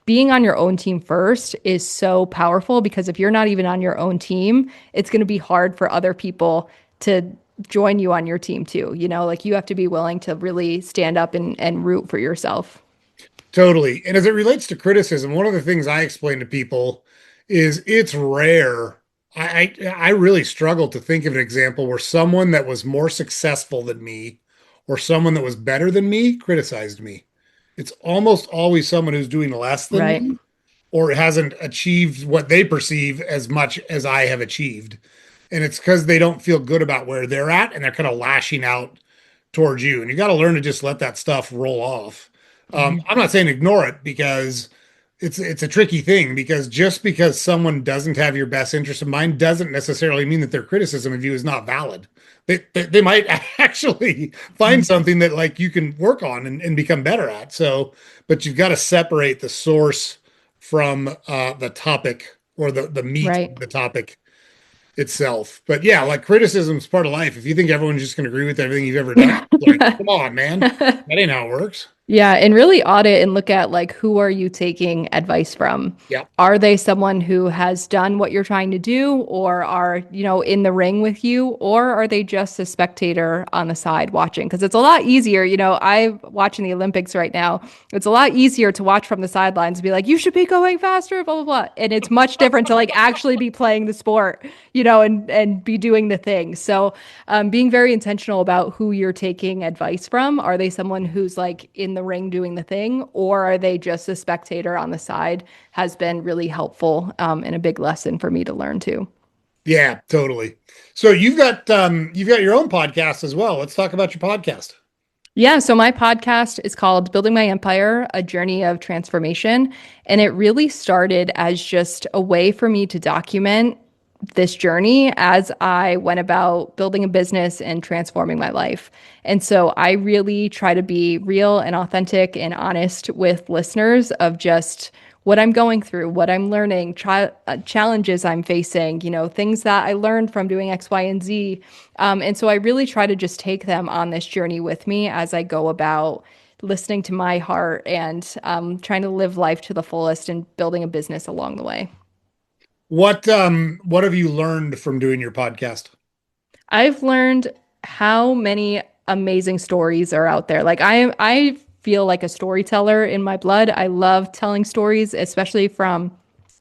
being on your own team first is so powerful because if you're not even on your own team, it's going to be hard for other people to join you on your team too. You know, like you have to be willing to really stand up and root for yourself. Totally. And as it relates to criticism, one of the things I explain to people is it's rare. I really struggle to think of an example where someone that was more successful than me or someone that was better than me criticized me. It's almost always someone who's doing less than Right. me or hasn't achieved what they perceive as much as I have achieved. And it's because they don't feel good about where they're at and they're kind of lashing out towards you. And you got to learn to just let that stuff roll off. Hmm. I'm not saying ignore it, because it's a tricky thing, because just because someone doesn't have your best interest in mind doesn't necessarily mean that their criticism of you is not valid. They might actually find something that like you can work on and become better at. So, but you've got to separate the source from the topic or the meat Right. of the topic itself. But yeah, like criticism is part of life. If you think everyone's just going to agree with everything you've ever done, like, come on, man, that ain't how it works. Yeah, and really audit and look at like who are you taking advice from? Yeah. Are they someone who has done what you're trying to do or are, you know, in the ring with you or are they just a spectator on the side watching? Because it's a lot easier, you know, I'm watching the Olympics right now. It's a lot easier to watch from the sidelines and be like, you should be going faster, blah blah blah. And it's much different to like actually be playing the sport, you know, and be doing the thing. So being very intentional about who you're taking advice from. Are they someone who's like in the ring doing the thing, or are they just a spectator on the side? Has been really helpful and a big lesson for me to learn too. Yeah, totally. So you've got your own podcast as well. Let's talk about your podcast. Yeah, so my podcast is called Building My Empire, A Journey of Transformation. And it really started as just a way for me to document this journey as I went about building a business and transforming my life. And so I really try to be real and authentic and honest with listeners of just what I'm going through, what I'm learning, challenges I'm facing, you know, things that I learned from doing X, Y, and Z. And so I really try to just take them on this journey with me as I go about listening to my heart and trying to live life to the fullest and building a business along the way. What have you learned from doing your podcast? I've learned how many amazing stories are out there. I feel like a storyteller in my blood. I love telling stories, especially from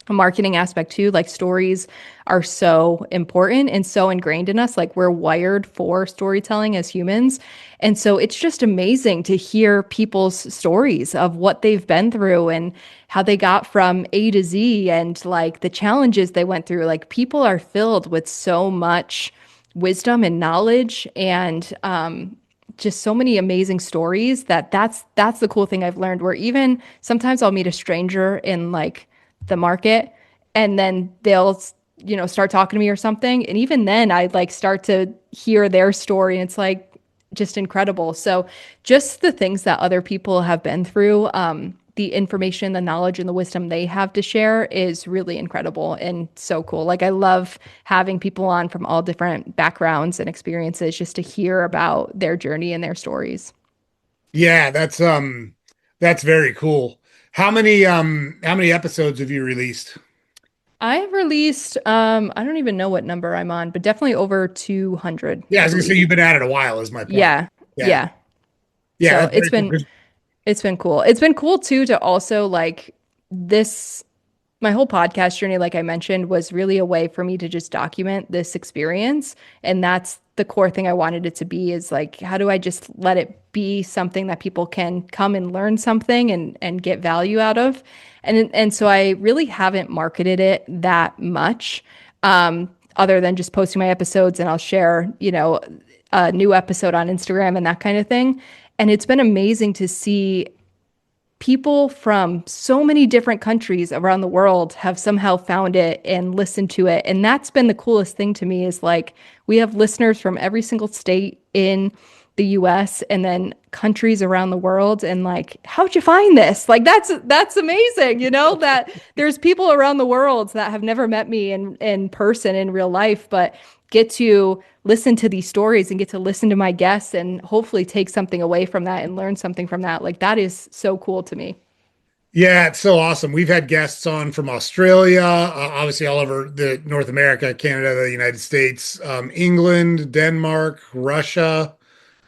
a marketing aspect too. Like stories are so important and so ingrained in us. Like we're wired for storytelling as humans. And so it's just amazing to hear people's stories of what they've been through and how they got from A to Z and like the challenges they went through. Like people are filled with so much wisdom and knowledge and just so many amazing stories that's the cool thing I've learned where even sometimes I'll meet a stranger in like the market, and then they'll start talking to me or something, and even then I like start to hear their story, and it's like just incredible. So just the things that other people have been through, the information, the knowledge, and the wisdom they have to share is really incredible and so cool. Like I love having people on from all different backgrounds and experiences just to hear about their journey and their stories. Yeah, that's very cool. How many episodes have you released? I've released, I don't even know what number I'm on, but definitely over 200, Yeah, I I was gonna say believe. you've been at it a while is my point. Yeah. Yeah. Yeah. Yeah, So that's very cool. 'Cause- it's been cool. It's been cool too to also like this my whole podcast journey, like I mentioned, was really a way for me to just document this experience. And that's the core thing I wanted it to be is like, how do I just let it be something that people can come and learn something and get value out of? And so I really haven't marketed it that much, other than just posting my episodes and I'll share, a new episode on Instagram and that kind of thing. And it's been amazing to see people from so many different countries around the world have somehow found it and listened to it. And that's been the coolest thing to me is like we have listeners from every single state in the US and then countries around the world and like how'd you find this? Like that's amazing, that there's people around the world that have never met me in person in real life but get to listen to these stories and get to listen to my guests and hopefully take something away from that and learn something from that. Like that is so cool to me. Yeah, it's so awesome. We've had guests on from Australia, obviously all over the North America, Canada, the United States, England, Denmark, Russia,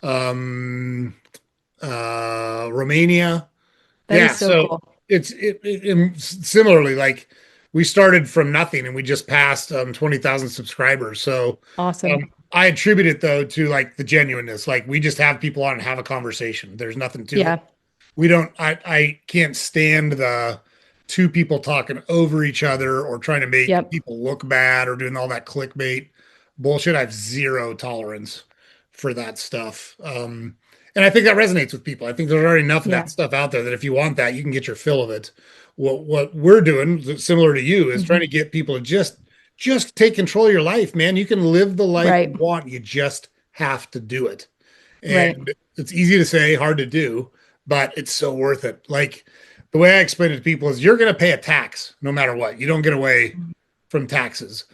um, Romania. That Yeah, is so so cool. and similarly, like we started from nothing and we just passed 20,000 subscribers. So Awesome. I attribute it though to like the genuineness. Like we just have people on and have a conversation. There's nothing to it. Yeah. We don't, I can't stand the two people talking over each other or trying to make Yep. people look bad or doing all that clickbait bullshit. I have zero tolerance for that stuff. And I think that resonates with people. I think there's already enough of that Yeah. stuff out there that if you want that, you can get your fill of it. What we're doing, similar to you, is trying Hmm. to get people to just take control of your life, man. You can live the life Right. you want. You just have to do it. Right. And it's easy to say, hard to do, but it's so worth it. Like the way I explain it to people is you're going to pay a tax no matter what. You don't get away from taxes.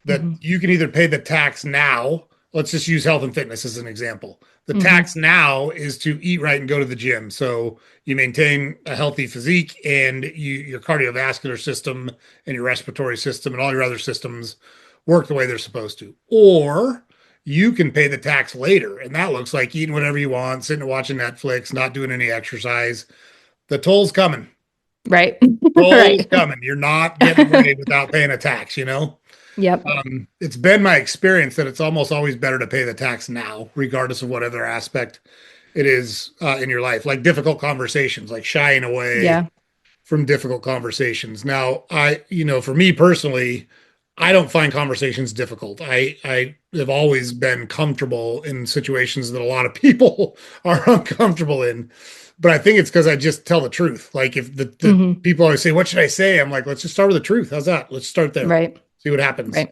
That Hmm. you can either pay the tax now. Let's just use health and fitness as an example. The Hmm. tax now is to eat right and go to the gym. So you maintain a healthy physique and your cardiovascular system and your respiratory system and all your other systems work the way they're supposed to. Or you can pay the tax later. And that looks like eating whatever you want, sitting and watching Netflix, not doing any exercise. The toll's coming. Right. Toll's Right. coming. You're not getting away without paying a tax, you know? Yep. It's been my experience that it's almost always better to pay the tax now, regardless of what other aspect it is in your life, like difficult conversations, like shying away Yeah. from difficult conversations. Now, for me personally, I don't find conversations difficult. I have always been comfortable in situations that a lot of people are uncomfortable in. But I think it's because I just tell the truth. Like if the Hmm. people always say, "What should I say?" I'm like, "Let's just start with the truth. How's that? Let's start there. Right. See what happens Right.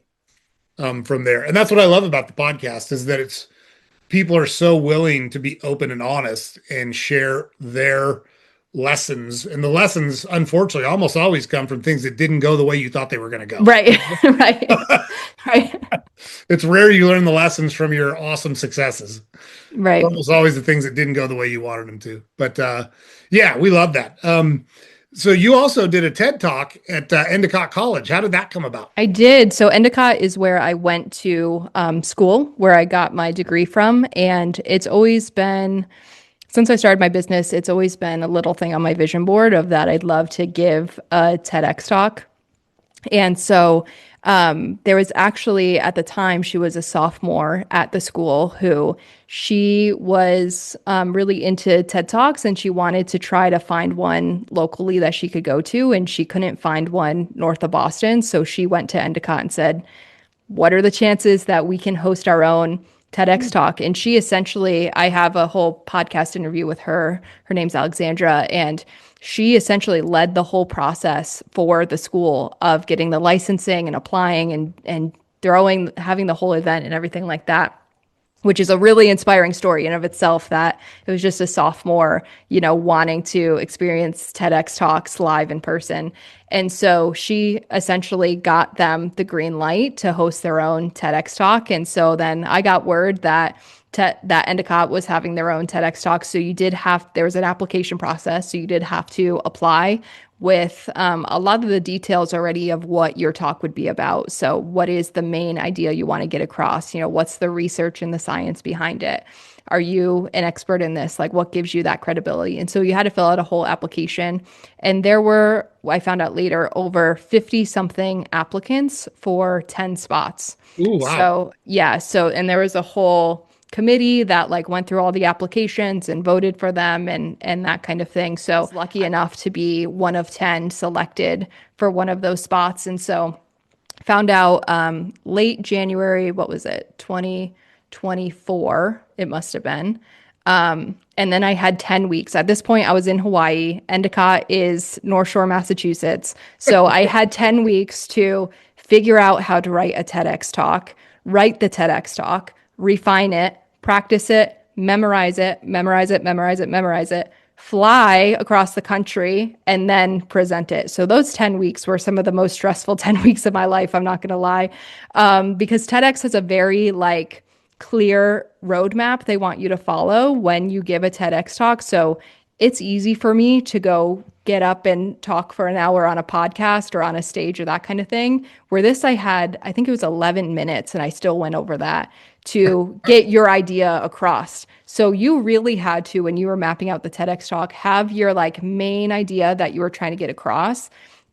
from there." And that's what I love about the podcast is that it's people are so willing to be open and honest and share their lessons. And the lessons, unfortunately, almost always come from things that didn't go the way you thought they were going to go. Right. Right. Right. It's rare you learn the lessons from your awesome successes. It's Right. almost always the things that didn't go the way you wanted them to. But yeah, we love that. So you also did a TED talk at Endicott College. How did that come about? I did. So Endicott is where I went to school, where I got my degree from. And it's always been, since I started my business, it's always been a little thing on my vision board of that I'd love to give a TEDx talk. And so there was actually at the time she was a sophomore at the school who she was really into TED Talks and she wanted to try to find one locally that she could go to and she couldn't find one north of Boston. So she went to Endicott and said, "What are the chances that we can host our own TEDx talk. And she essentially, I have a whole podcast interview with her. Her name's Alexandra. And she essentially led the whole process for the school of getting the licensing and applying and having the whole event and everything like that, which is a really inspiring story in of itself, that it was just a sophomore, wanting to experience TEDx talks live in person. And so she essentially got them the green light to host their own TEDx talk. And so then I got word that that Endicott was having their own TEDx talk. So there was an application process. So you did have to apply with a lot of the details already of what your talk would be about. So, what is the main idea you want to get across? What's the research and the science behind it? Are you an expert in this? Like, what gives you that credibility? And so you had to fill out a whole application. And there were, I found out later, over 50 something applicants for 10 spots. Ooh, wow. So, yeah. And there was a whole committee that like went through all the applications and voted for them and that kind of thing. So I was lucky enough to be one of 10 selected for one of those spots. And so found out late January, what was it, 2024, it must have been. And then I had 10 weeks. At this point, I was in Hawaii. Endicott is North Shore, Massachusetts. So I had 10 weeks to figure out how to write a TEDx talk, write the TEDx talk, refine it, practice it, memorize it, memorize it, memorize it, memorize it, fly across the country, and then present it. So those 10 weeks were some of the most stressful 10 weeks of my life. I'm not going to lie. Because TEDx has a very like clear roadmap they want you to follow when you give a TEDx talk. So it's easy for me to go get up and talk for an hour on a podcast or on a stage or that kind of thing. Where this, I think it was 11 minutes, and I still went over that to get your idea across. So you really had to, when you were mapping out the TEDx talk, have your like main idea that you were trying to get across.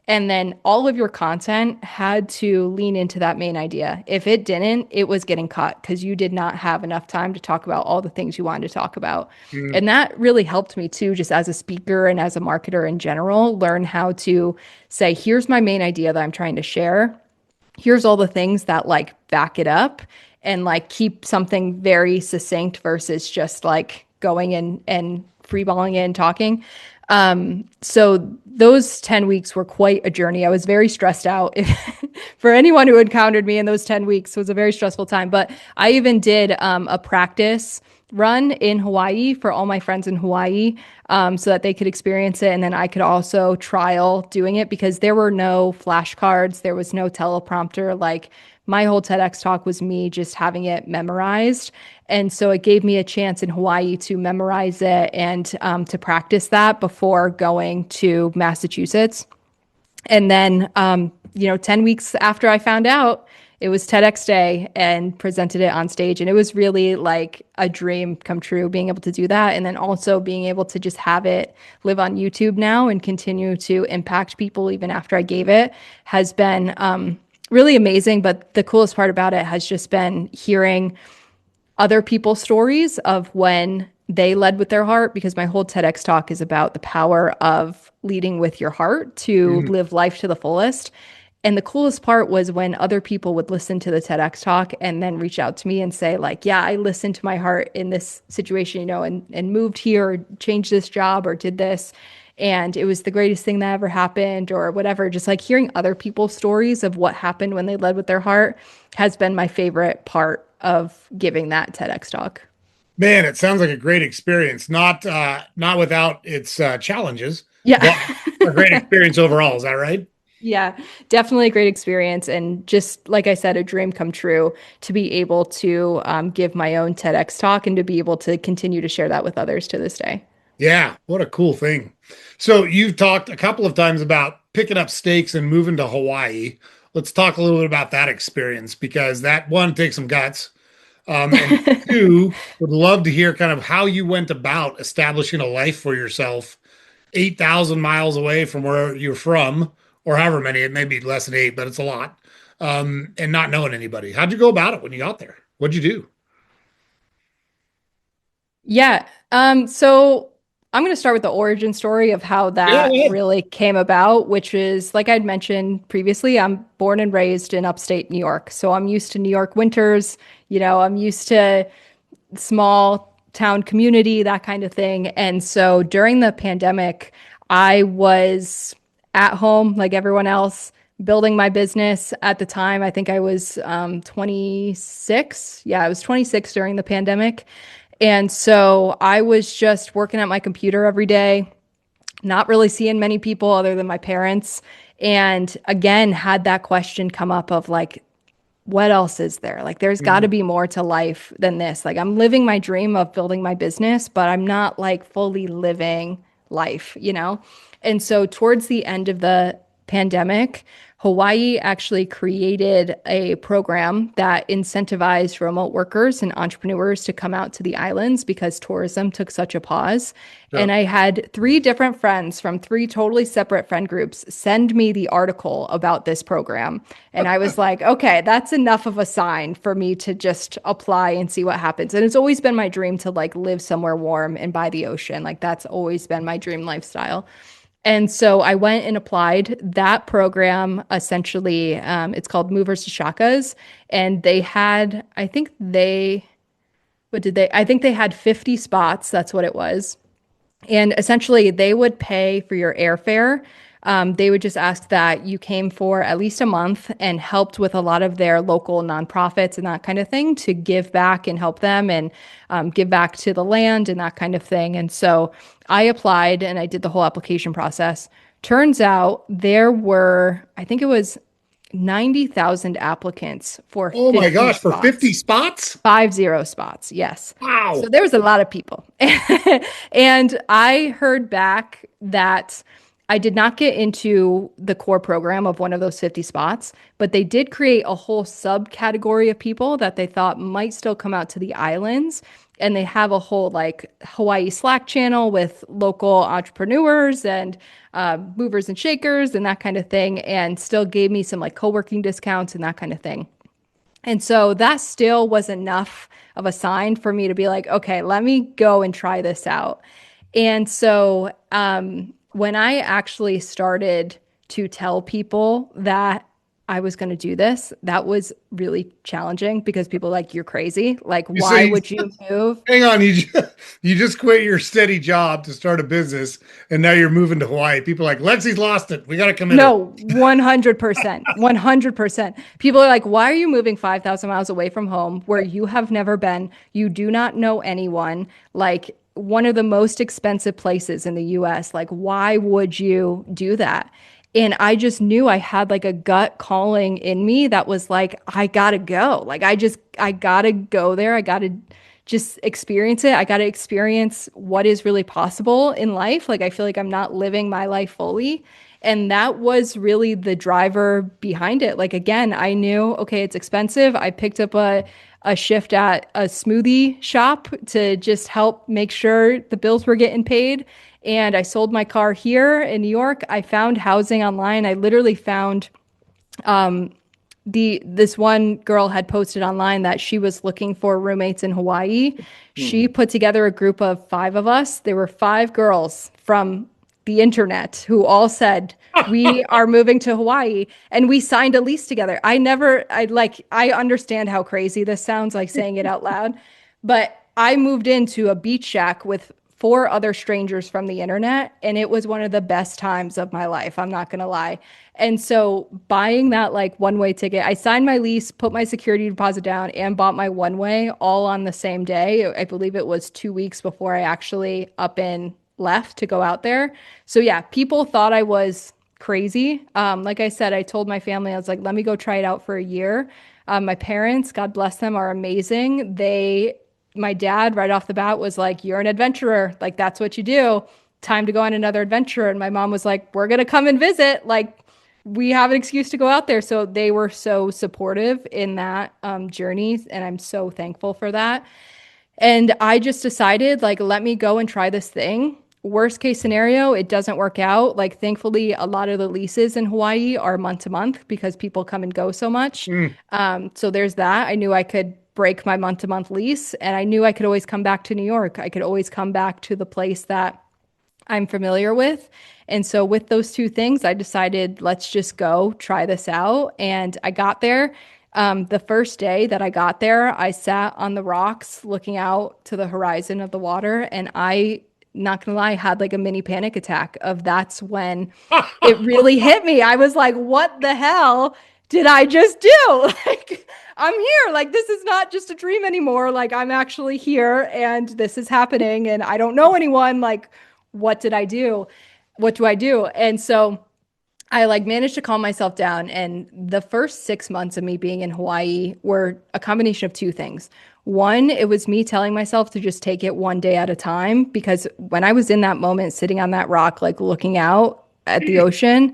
And then all of your content had to lean into that main idea. If it didn't, it was getting cut because you did not have enough time to talk about all the things you wanted to talk about. Mm, And that really helped me too, just as a speaker and as a marketer in general, learn how to say, here's my main idea that I'm trying to share. Here's all the things that like back it up and like keep something very succinct versus just like going in and freeballing it and talking. So those 10 weeks were quite a journey. I was very stressed out. For anyone who encountered me in those 10 weeks, it was a very stressful time. But I even did a practice run in Hawaii for all my friends in Hawaii, so that they could experience it. And then I could also trial doing it because there were no flashcards, there was no teleprompter. Like my whole TEDx talk was me just having it memorized. And so it gave me a chance in Hawaii to memorize it and to practice that before going to Massachusetts. And then, 10 weeks after I found out, it was TEDx Day and presented it on stage. And it was really like a dream come true being able to do that. And then also being able to just have it live on YouTube now and continue to impact people even after I gave it has been really amazing. But the coolest part about it has just been hearing other people's stories of when they led with their heart, because my whole TEDx talk is about the power of leading with your heart to mm. live life to the fullest. And the coolest part was when other people would listen to the TEDx talk and then reach out to me and say, like, yeah, I listened to my heart in this situation, and moved here or changed this job or did this. And it was the greatest thing that ever happened or whatever. Just like hearing other people's stories of what happened when they led with their heart has been my favorite part of giving that TEDx talk. Man, it sounds like a great experience. Not without its challenges, Yeah. but a great experience overall. Is that right? Yeah, definitely a great experience. And just like I said, a dream come true to be able to give my own TEDx talk and to be able to continue to share that with others to this day. Yeah, what a cool thing. So you've talked a couple of times about picking up stakes and moving to Hawaii. Let's talk a little bit about that experience because that one takes some guts. And two, would love to hear kind of how you went about establishing a life for yourself 8,000 miles away from where you're from, or however many, it may be less than eight, but it's a lot, and not knowing anybody. How'd you go about it when you got there? What'd you do? Yeah. So I'm going to start with the origin story of how Yeah, that yeah. really came about, which is like I'd mentioned previously, I'm born and raised in upstate New York. So I'm used to New York winters, I'm used to small town community, that kind of thing. And so during the pandemic, I was at home like everyone else, building my business at the time. I think I was 26. Yeah, I was 26 during the pandemic. And so I was just working at my computer every day, not really seeing many people other than my parents. And again, had that question come up of like, what else is there? Like, there's got to Mhm. be more to life than this. Like, I'm living my dream of building my business, but I'm not like fully living life? And so, towards the end of the pandemic, Hawaii actually created a program that incentivized remote workers and entrepreneurs to come out to the islands because tourism took such a pause. Yeah. And I had three different friends from three totally separate friend groups send me the article about this program. And I was like, okay, that's enough of a sign for me to just apply and see what happens. And it's always been my dream to like live somewhere warm and by the ocean. Like that's always been my dream lifestyle. And so I went and applied that program. Essentially, it's called Movers to Shakas, and they had, what did they? I think they had 50 spots. That's what it was. And essentially, they would pay for your airfare. They would just ask that you came for at least a month and helped with a lot of their local nonprofits and that kind of thing to give back and help them and give back to the land and that kind of thing. And so I applied and I did the whole application process. Turns out there were, I think it was 90,000 applicants for Oh my 50 gosh, for 50 spots. spots? 50 spots, yes. So Wow. there was a lot of people. And I heard back that I did not get into the core program of one of those 50 spots, but they did create a whole subcategory of people that they thought might still come out to the islands. And they have a whole like Hawaii Slack channel with local entrepreneurs and movers and shakers and that kind of thing, and still gave me some like co working discounts and that kind of thing. And so that still was enough of a sign for me to be like, okay, let me go and try this out. And so when I actually started to tell people that I was going to do this, that was really challenging because people are like, you're crazy. Like, You why say, would you move? hang on, you just quit your steady job to start a business and now you're moving to Hawaii. People are like, Lexi's lost it. We got to commit her. No, 100%. 100%. People are like, why are you moving 5,000 miles away from home where you have never been? You do not know anyone. Like, one of the most expensive places in the US. Like, why would you do that? And I just knew I had like a gut calling in me that was like, I gotta go. Like, I gotta go there. I gotta just experience it. I gotta experience what is really possible in life. Like, I feel like I'm not living my life fully. And that was really the driver behind it. Like, again, I knew, okay, it's expensive. I picked up a shift at a smoothie shop to just help make sure the bills were getting paid. And I sold my car here in New York. I found housing online. I literally found this one girl had posted online that she was looking for roommates in Hawaii. She Hmm. put together a group of five of us. There were five girls from the internet who all said, we are moving to Hawaii, and we signed a lease together. I understand how crazy this sounds like saying it out loud, but I moved into a beach shack with four other strangers from the internet, and it was one of the best times of my life. I'm not going to lie. And so buying that like one way ticket, I signed my lease, put my security deposit down, and bought my one way all on the same day. I believe it was 2 weeks before I actually up and left to go out there. So yeah, people thought I was crazy. Like I said, I told my family, I was like, let me go try it out for a year. My parents, God bless them, are amazing. My dad, right off the bat, was like, you're an adventurer. Like, that's what you do. Time to go on another adventure. And my mom was like, we're going to come and visit. Like, we have an excuse to go out there. So they were so supportive in that journey. And I'm so thankful for that. And I just decided, like, let me go and try this thing. Worst case scenario, it doesn't work out. Like, thankfully, a lot of the leases in Hawaii are month to month because people come and go so much. Hmm. So there's that. I knew I could break my month to month lease, and I knew I could always come back to New York. I could always come back to the place that I'm familiar with. And so with those two things, I decided, let's just go try this out. And I got there. The first day that I got there, I sat on the rocks looking out to the horizon of the water. And I, not gonna lie, had like a mini panic attack of that's when it really hit me. I was like, what the hell did I just do? Like, I'm here. Like, this is not just a dream anymore. Like, I'm actually here and this is happening and I don't know anyone. Like, what did I do? What do I do? And so I like managed to calm myself down. And the first 6 months of me being in Hawaii were a combination of two things. One, it was me telling myself to just take it one day at a time because when I was in that moment, sitting on that rock, like looking out at the ocean,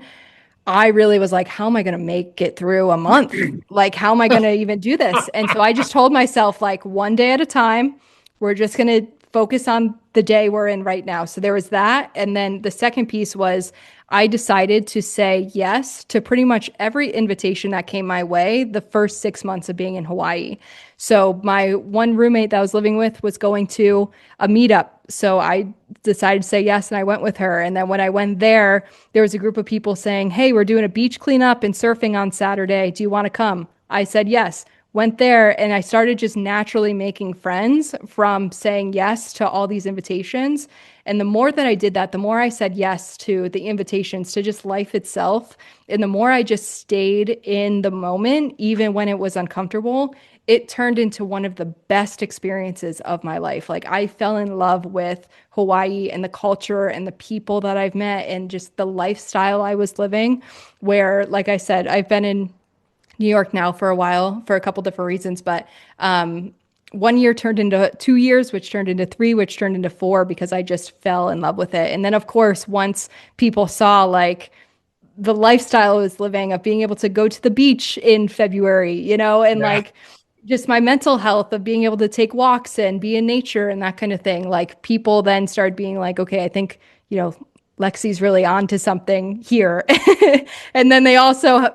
I really was like, how am I going to make it through a month? Like, how am I going to even do this? And so I just told myself, like, one day at a time, we're just going to focus on the day we're in right now. So there was that. And then the second piece was I decided to say yes to pretty much every invitation that came my way the first 6 months of being in Hawaii. So my one roommate that I was living with was going to a meetup. So I decided to say yes and I went with her. And then when I went there was a group of people saying, hey, we're doing a beach cleanup and surfing on Saturday. Do you want to come? I said yes. Went there and I started just naturally making friends from saying yes to all these invitations. And the more that I did that, the more I said yes to the invitations to just life itself. And the more I just stayed in the moment, even when it was uncomfortable, it turned into one of the best experiences of my life. Like I fell in love with Hawaii and the culture and the people that I've met and just the lifestyle I was living, where, like I said, I've been in New York now for a while for a couple different reasons, but 1 year turned into 2 years, which turned into three, which turned into four because I just fell in love with it. And then, of course, once people saw like the lifestyle I was living of being able to go to the beach in February, and Yeah. like just my mental health of being able to take walks and be in nature and that kind of thing, like people then started being like, okay, I think, Lexi's really on to something here. And then they also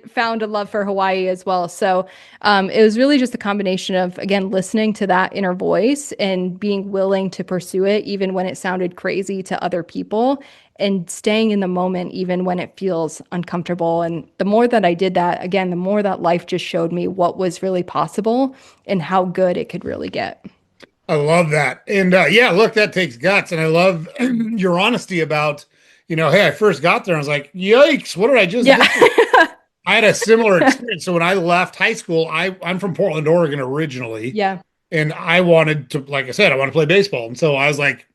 found a love for Hawaii as well. So it was really just a combination of, again, listening to that inner voice and being willing to pursue it, even when it sounded crazy to other people, and staying in the moment, even when it feels uncomfortable. And the more that I did that, again, the more that life just showed me what was really possible and how good it could really get. I love that. And yeah, look, that takes guts. And I love your honesty about, hey, I first got there. I was like, yikes, what did I just Yeah. do? I had a similar experience. So when I left high school, I'm from Portland, Oregon originally. Yeah. And I wanted to, like I said, I want to play baseball. And so I was like,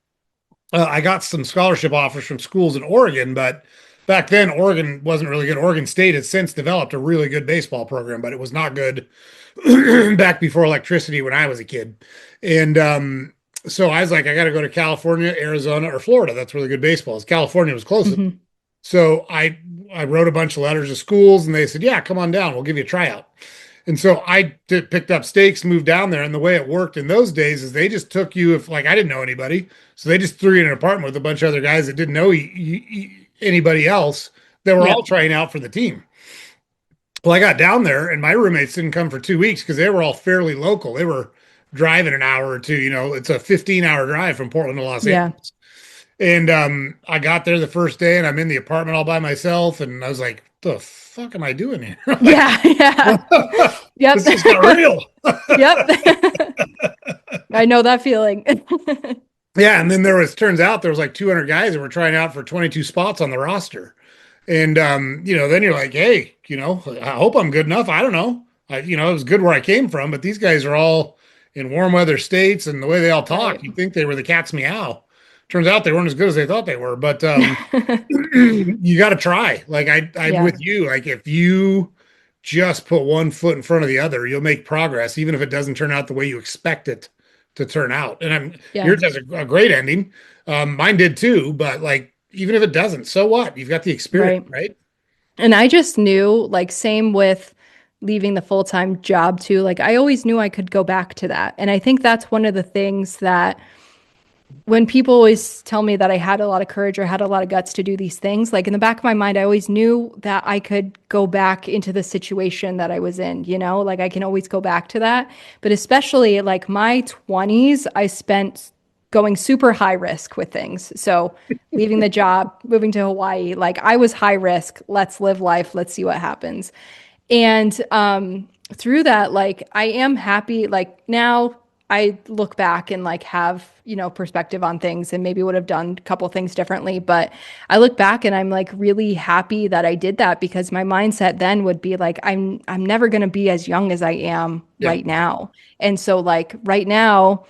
I got some scholarship offers from schools in Oregon, but back then Oregon wasn't really good. Oregon State has since developed a really good baseball program, but it was not good back before electricity when I was a kid. And so I was like, I got to go to California, Arizona, or Florida. That's where the good baseball is. California was closest. Hmm. So I wrote a bunch of letters to schools, and they said, yeah, come on down. We'll give you a tryout. And so picked up stakes, moved down there. And the way it worked in those days is they just took you if like I didn't know anybody. So they just threw you in an apartment with a bunch of other guys that didn't know anybody else that were all Yep. trying out for the team. Well, I got down there and my roommates didn't come for 2 weeks because they were all fairly local. They were driving an hour or two. It's a 15-hour drive from Portland to Los Yeah. Angeles. And I got there the first day and I'm in the apartment all by myself. And I was like, the fuck am I doing here? Like, Yeah. Yeah. Yep. this just got real. Yep. I know that feeling. Yeah. And then turns out there was like 200 guys that were trying out for 22 spots on the roster. And, then you're like, hey, I hope I'm good enough. I don't know. It was good where I came from, but these guys are all in warm weather states and the way they all talk, Right. you'd think they were the cat's meow. Turns out they weren't as good as they thought they were, but you got to try. Like I'm Yeah. with you. Like if you just put one foot in front of the other, you'll make progress, even if it doesn't turn out the way you expect it to turn out. And Yeah. yours has a great ending. Mine did too, but like even if it doesn't, so what? You've got the experience, Right. right? And I just knew, like, same with leaving the full-time job too. Like, I always knew I could go back to that. And I think that's one of the things that when people always tell me that I had a lot of courage or had a lot of guts to do these things, like in the back of my mind, I always knew that I could go back into the situation that I was in, like I can always go back to that. But especially like my 20s, I spent going super high risk with things. So leaving the job, moving to Hawaii, like I was high risk. Let's live life. Let's see what happens. And through that, like I am happy. Like now I look back and like have, perspective on things and maybe would have done a couple things differently. But I look back and I'm like really happy that I did that because my mindset then would be like, I'm never gonna be as young as I am Yeah. right now. And so like right now,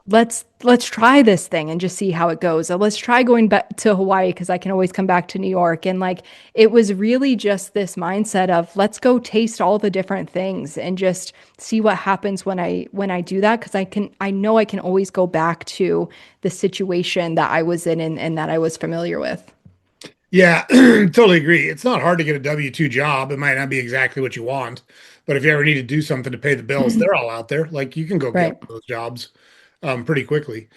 let's try this thing and just see how it goes. Or let's try going back to Hawaii because I can always come back to New York. And like it was really just this mindset of let's go taste all the different things and just see what happens when I do that because I know I can always go back to the situation that I was in and that I was familiar with. Yeah, totally agree. It's not hard to get a W-2 job. It might not be exactly what you want, but if you ever need to do something to pay the bills, they're all out there. Like you can go get Right. one of those jobs pretty quickly.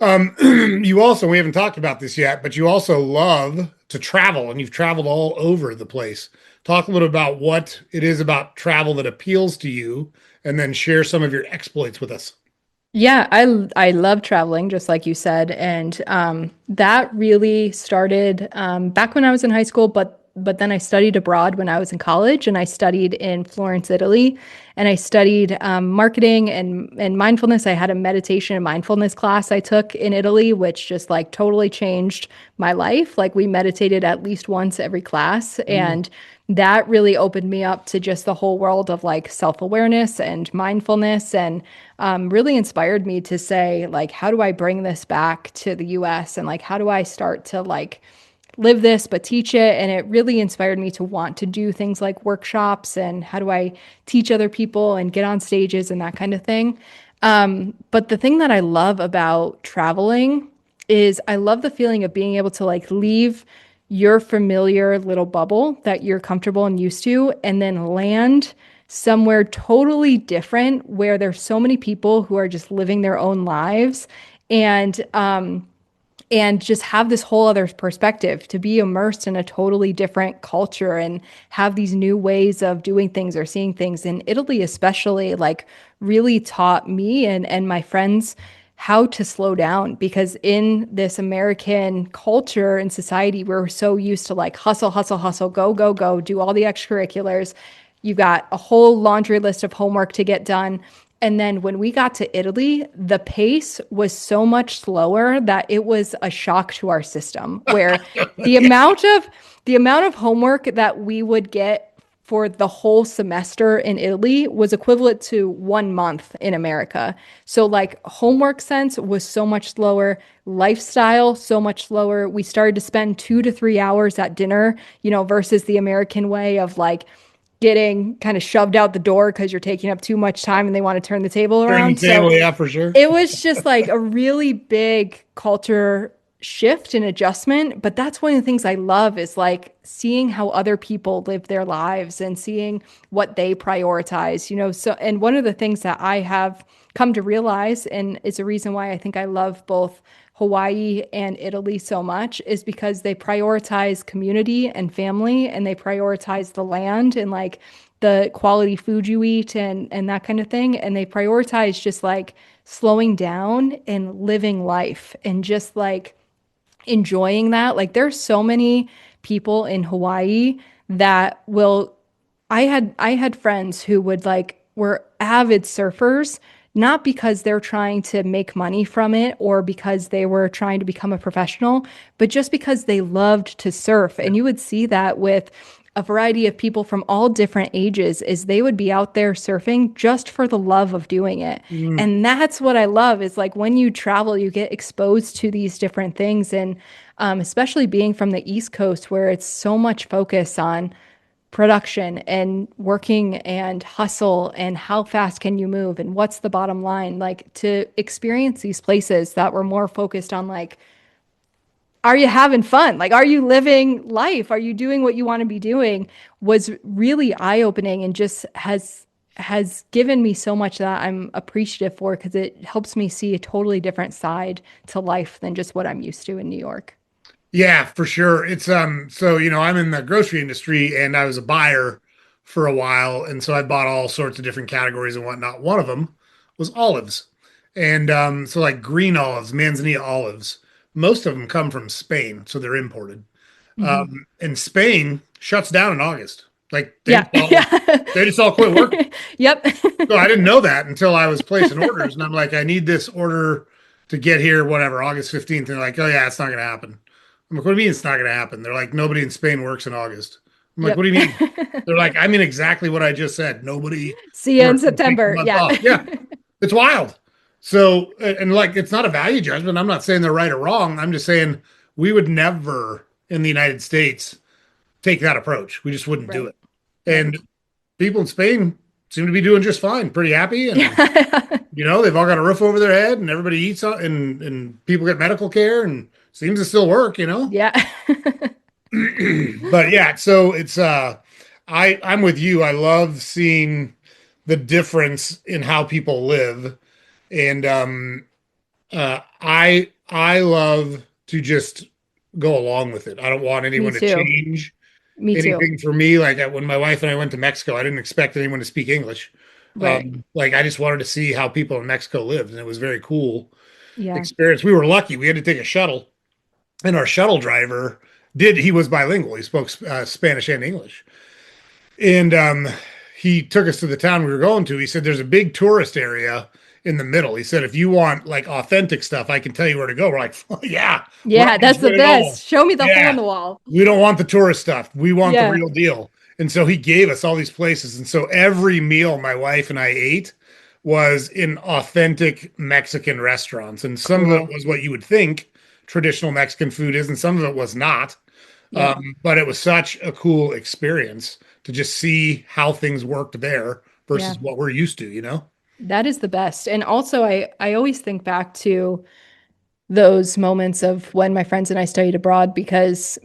You also, we haven't talked about this yet, but you also love to travel and you've traveled all over the place. Talk a little about what it is about travel that appeals to you, and then share some of your exploits with us. Yeah, I love traveling, just like you said, and that really started back when I was in high school. But then I studied abroad when I was in college, and I studied in Florence, Italy, and I studied marketing and mindfulness. I had a meditation and mindfulness class I took in Italy, which just like totally changed my life. Like we meditated at least once every class, Mm. and that really opened me up to just the whole world of like self-awareness and mindfulness and really inspired me to say like how do I bring this back to the US and like how do I start to like live this but teach it, and it really inspired me to want to do things like workshops and how do I teach other people and get on stages and that kind of thing. But the thing that I love about traveling is I love the feeling of being able to like leave your familiar little bubble that you're comfortable and used to, and then land somewhere totally different where there's so many people who are just living their own lives and just have this whole other perspective to be immersed in a totally different culture and have these new ways of doing things or seeing things. In Italy especially like really taught me and my friends how to slow down because in this American culture and society we're so used to like hustle hustle hustle go go go do all the extracurriculars. You got a whole laundry list of homework to get done. And then when we got to Italy, the pace was so much slower that it was a shock to our system, where the Yeah. amount of the amount of homework that we would get for the whole semester in Italy was equivalent to 1 month in America. So like homework sense was so much slower, lifestyle so much slower. We started to spend 2 to 3 hours at dinner, versus the American way of like getting kind of shoved out the door because you're taking up too much time and they want to turn the table Turn the around. So table, yeah, for sure. it was just like a really big culture shift and adjustment. But that's one of the things I love is like seeing how other people live their lives and seeing what they prioritize. So, and one of the things that I have come to realize, and it's a reason why I think I love both Hawaii and Italy so much, is because they prioritize community and family and they prioritize the land and like the quality food you eat and that kind of thing. And they prioritize just like slowing down and living life and just like enjoying that. Like there's so many people in Hawaii that will I had friends who would like were avid surfers, not because they're trying to make money from it or because they were trying to become a professional, but just because they loved to surf. Yeah. And you would see that with a variety of people from all different ages is they would be out there surfing just for the love of doing it. Mm. And that's what I love is like when you travel, you get exposed to these different things. And especially being from the East Coast where it's so much focus on production and working and hustle and how fast can you move and what's the bottom line, like to experience these places that were more focused on like are you having fun, like are you living life, are you doing what you want to be doing, was really eye-opening and just has given me so much that I'm appreciative for because it helps me see a totally different side to life than just what I'm used to in New York. Yeah, for sure. It's so I'm in the grocery industry and I was a buyer for a while, and so I bought all sorts of different categories and whatnot. One of them was olives. And so like green olives, manzanilla olives, most of them come from Spain, so they're imported. Mhm. And Spain shuts down in August. Like Yeah. Yeah. they just all quit working. Yep. So I didn't know that until I was placing orders, and I'm like, I need this order to get here, whatever, August 15th. And they're like, oh yeah, it's not going to happen. I'm like, what do you mean it's not going to happen? They're like, nobody in Spain works in August. I'm like, what Yep. do you mean? They're like, I mean exactly what I just said. Nobody See you in works and takes a September. month Yeah. off. Yeah, it's wild. So, and like, it's not a value judgment. I'm not saying they're right or wrong. I'm just saying we would never in the United States take that approach. We just wouldn't do Right. it. Right. And people in Spain seem to be doing just fine, pretty happy. And, Yeah. they've all got a roof over their head and everybody eats and people get medical care and seems to still work. Yeah. But yeah, so I'm with you. I love seeing the difference in how people live. And I love to just go along with it. I don't want Me anyone to too. change Me too. anything for me. Like when my wife and I went to Mexico, I didn't expect anyone to speak English. Right. Like I just wanted to see how people in Mexico lived, and it was very cool Yeah. experience. We were lucky; we had to take a shuttle, and our shuttle driver he was bilingual. He spoke Spanish and English, and he took us to the town we were going to. He said, "There's a big tourist area in the middle." He said, "If you want like authentic stuff, I can tell you where to go." We're like, oh, "Yeah, we're not Yeah, that's the interested at all." best. Show me the hole in Yeah, the wall. we don't want the tourist stuff. We want the Yeah. real deal. And so he gave us all these places. And so every meal my wife and I ate was in authentic Mexican restaurants. And some of it Cool. was what you would think traditional Mexican food is, and some of it was not. Yep. But it was such a cool experience to just see how things worked there Yeah. versus what we're used to. That is the best. And also I always think back to those moments of when my friends and I studied abroad because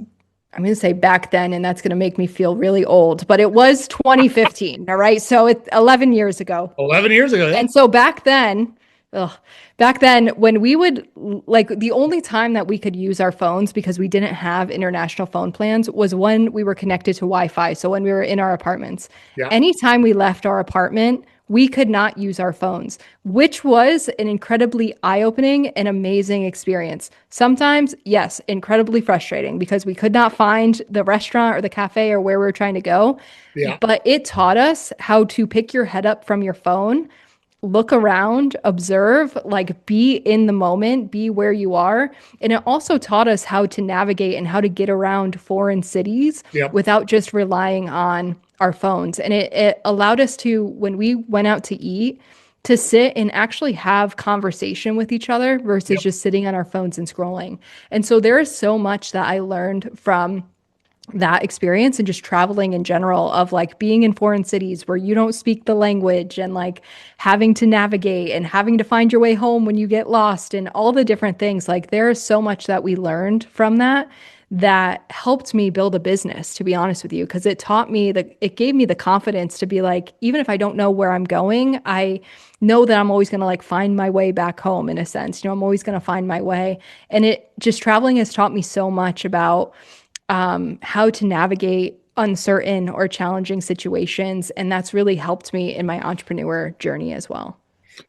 I'm going to say back then, and that's going to make me feel really old, but it was 2015. All right. So it's 11 years ago. 11 years ago, yeah. And so ugh, back then when we would like the only time that we could use our phones because we didn't have international phone plans was when we were connected to Wi-Fi. So when we were in our apartments, Yeah. anytime we left our apartment, we could not use our phones, which was an incredibly eye-opening and amazing experience. Sometimes, yes, incredibly frustrating because we could not find the restaurant or the cafe or where we were trying to go. Yeah. But it taught us how to pick your head up from your phone, look around, observe, like be in the moment, be where you are. And it also taught us how to navigate and how to get around foreign cities Yep. without just relying on our phones. And it allowed us to, when we went out to eat, to sit and actually have conversation with each other versus Yep. just sitting on our phones and scrolling. And so there is so much that I learned from that experience and just traveling in general of like being in foreign cities where you don't speak the language and like having to navigate and having to find your way home when you get lost and all the different things. Like there is so much that we learned from that helped me build a business, to be honest with you, because it taught me that it gave me the confidence to be like, even if I don't know where I'm going, I know that I'm always going to like find my way back home in a sense. I'm always going to find my way. And it just traveling has taught me so much about how to navigate uncertain or challenging situations. And that's really helped me in my entrepreneur journey as well.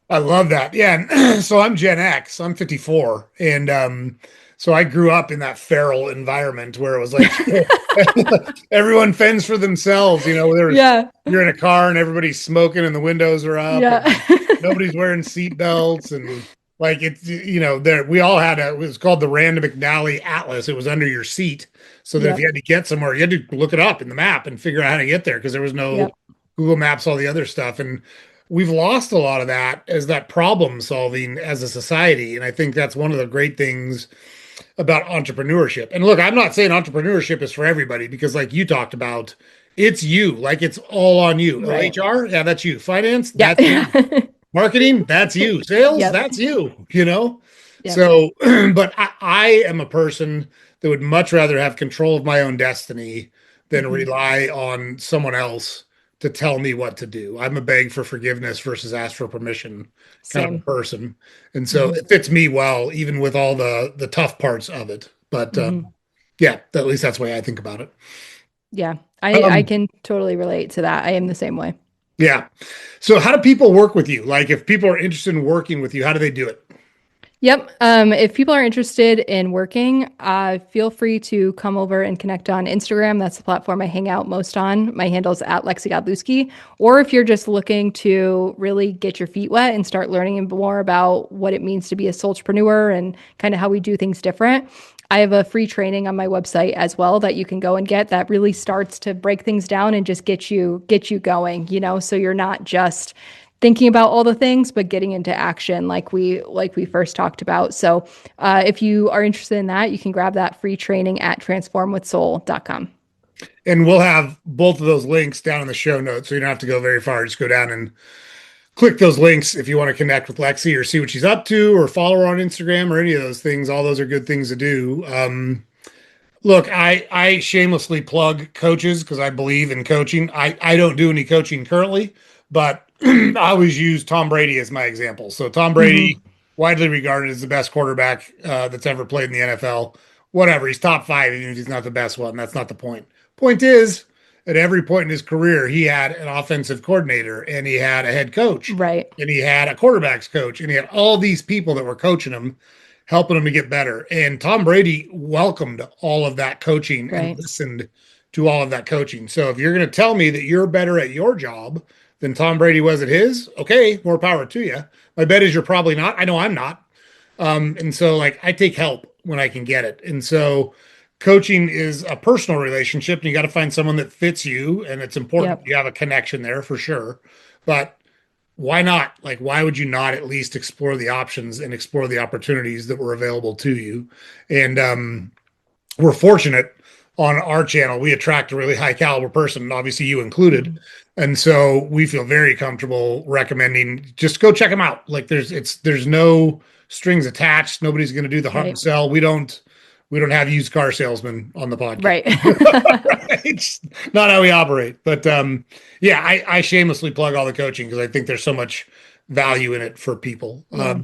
I love that. Yeah. And so I'm Gen X. I'm 54. And so I grew up in that feral environment where it was like everyone fends for themselves. Yeah. You're in a car and everybody's smoking and the windows are up Yeah. and nobody's wearing seat belts and like it's there we all had it was called the Rand McNally Atlas. It was under your seat so that if you Yep. had to get somewhere, you had to look it up in the map and figure out how to get there because there was no Yep. Google Maps, all the other stuff. And we've lost a lot of that as that problem solving as a society. And I think that's one of the great things about entrepreneurship. And look, I'm not saying entrepreneurship is for everybody because, like you talked about, it's you, like it's all on you. Right. HR, yeah, that's you. Finance, Yeah. that's you. Marketing, that's you. Sales, Yep. that's you. Yep. So, but I am a person that would much rather have control of my own destiny than Mhm. rely on someone else to tell me what to do. I'm a beg for forgiveness versus ask for permission kind of a Same. person. And so Hmm. it fits me well, even with all the tough parts of it. But Hmm. yeah, at least that's the way I think about it. Yeah. I Um, can totally relate to that. I am the same way. Yeah. So how do people work with you? Like if people are interested in working with you, how do they do it? Yep. If people are interested in working, feel free to come over and connect on Instagram. That's the platform I hang out most on. My handle's at Lexi Godlewski. Or if you're just looking to really get your feet wet and start learning more about what it means to be a Soultrepreneur and kind of how we do things different, I have a free training on my website as well that you can go and get that really starts to break things down and just get you going, so you're not just thinking about all the things but getting into action like we first talked about. So if you are interested in that, you can grab that free training at transformwithsoul.com. And we'll have both of those links down in the show notes. So you don't have to go very far. Just go down and click those links if you want to connect with Lexi or see what she's up to or follow her on Instagram or any of those things. All those are good things to do. Look, I shamelessly plug coaches because I believe in coaching. I don't do any coaching currently, but I always use Tom Brady as my example. So Tom Brady, Mm-hmm. widely regarded as the best quarterback that's ever played in the NFL. Whatever, he's top five, even if he's not the best one. That's not the point. Point is, at every point in his career, he had an offensive coordinator and he had a head coach Right. and he had a quarterbacks coach and he had all these people that were coaching him, helping him to get better. And Tom Brady welcomed all of that coaching and Right. listened to all of that coaching. So if you're going to tell me that you're better at your job than Tom Brady was at his, okay, more power to you. My bet is you're probably not. I know I'm not. And so, like, I take help when I can get it. And so, coaching is a personal relationship, and you got to find someone that fits you. And it's important Yep. you have a connection there for sure. But why not? Like, why would you not at least explore the options and explore the opportunities that were available to you? And we're fortunate on our channel. We attract a really high caliber person, and obviously you included. Mm-hmm. And so we feel very comfortable recommending just go check them out. Like there's no strings attached. Nobody's going to do the hard Right. sell. We don't have used car salesmen on the podcast. Right. Right? It's not how we operate. But yeah, I shamelessly plug all the coaching because I think there's so much value in it for people. Yeah.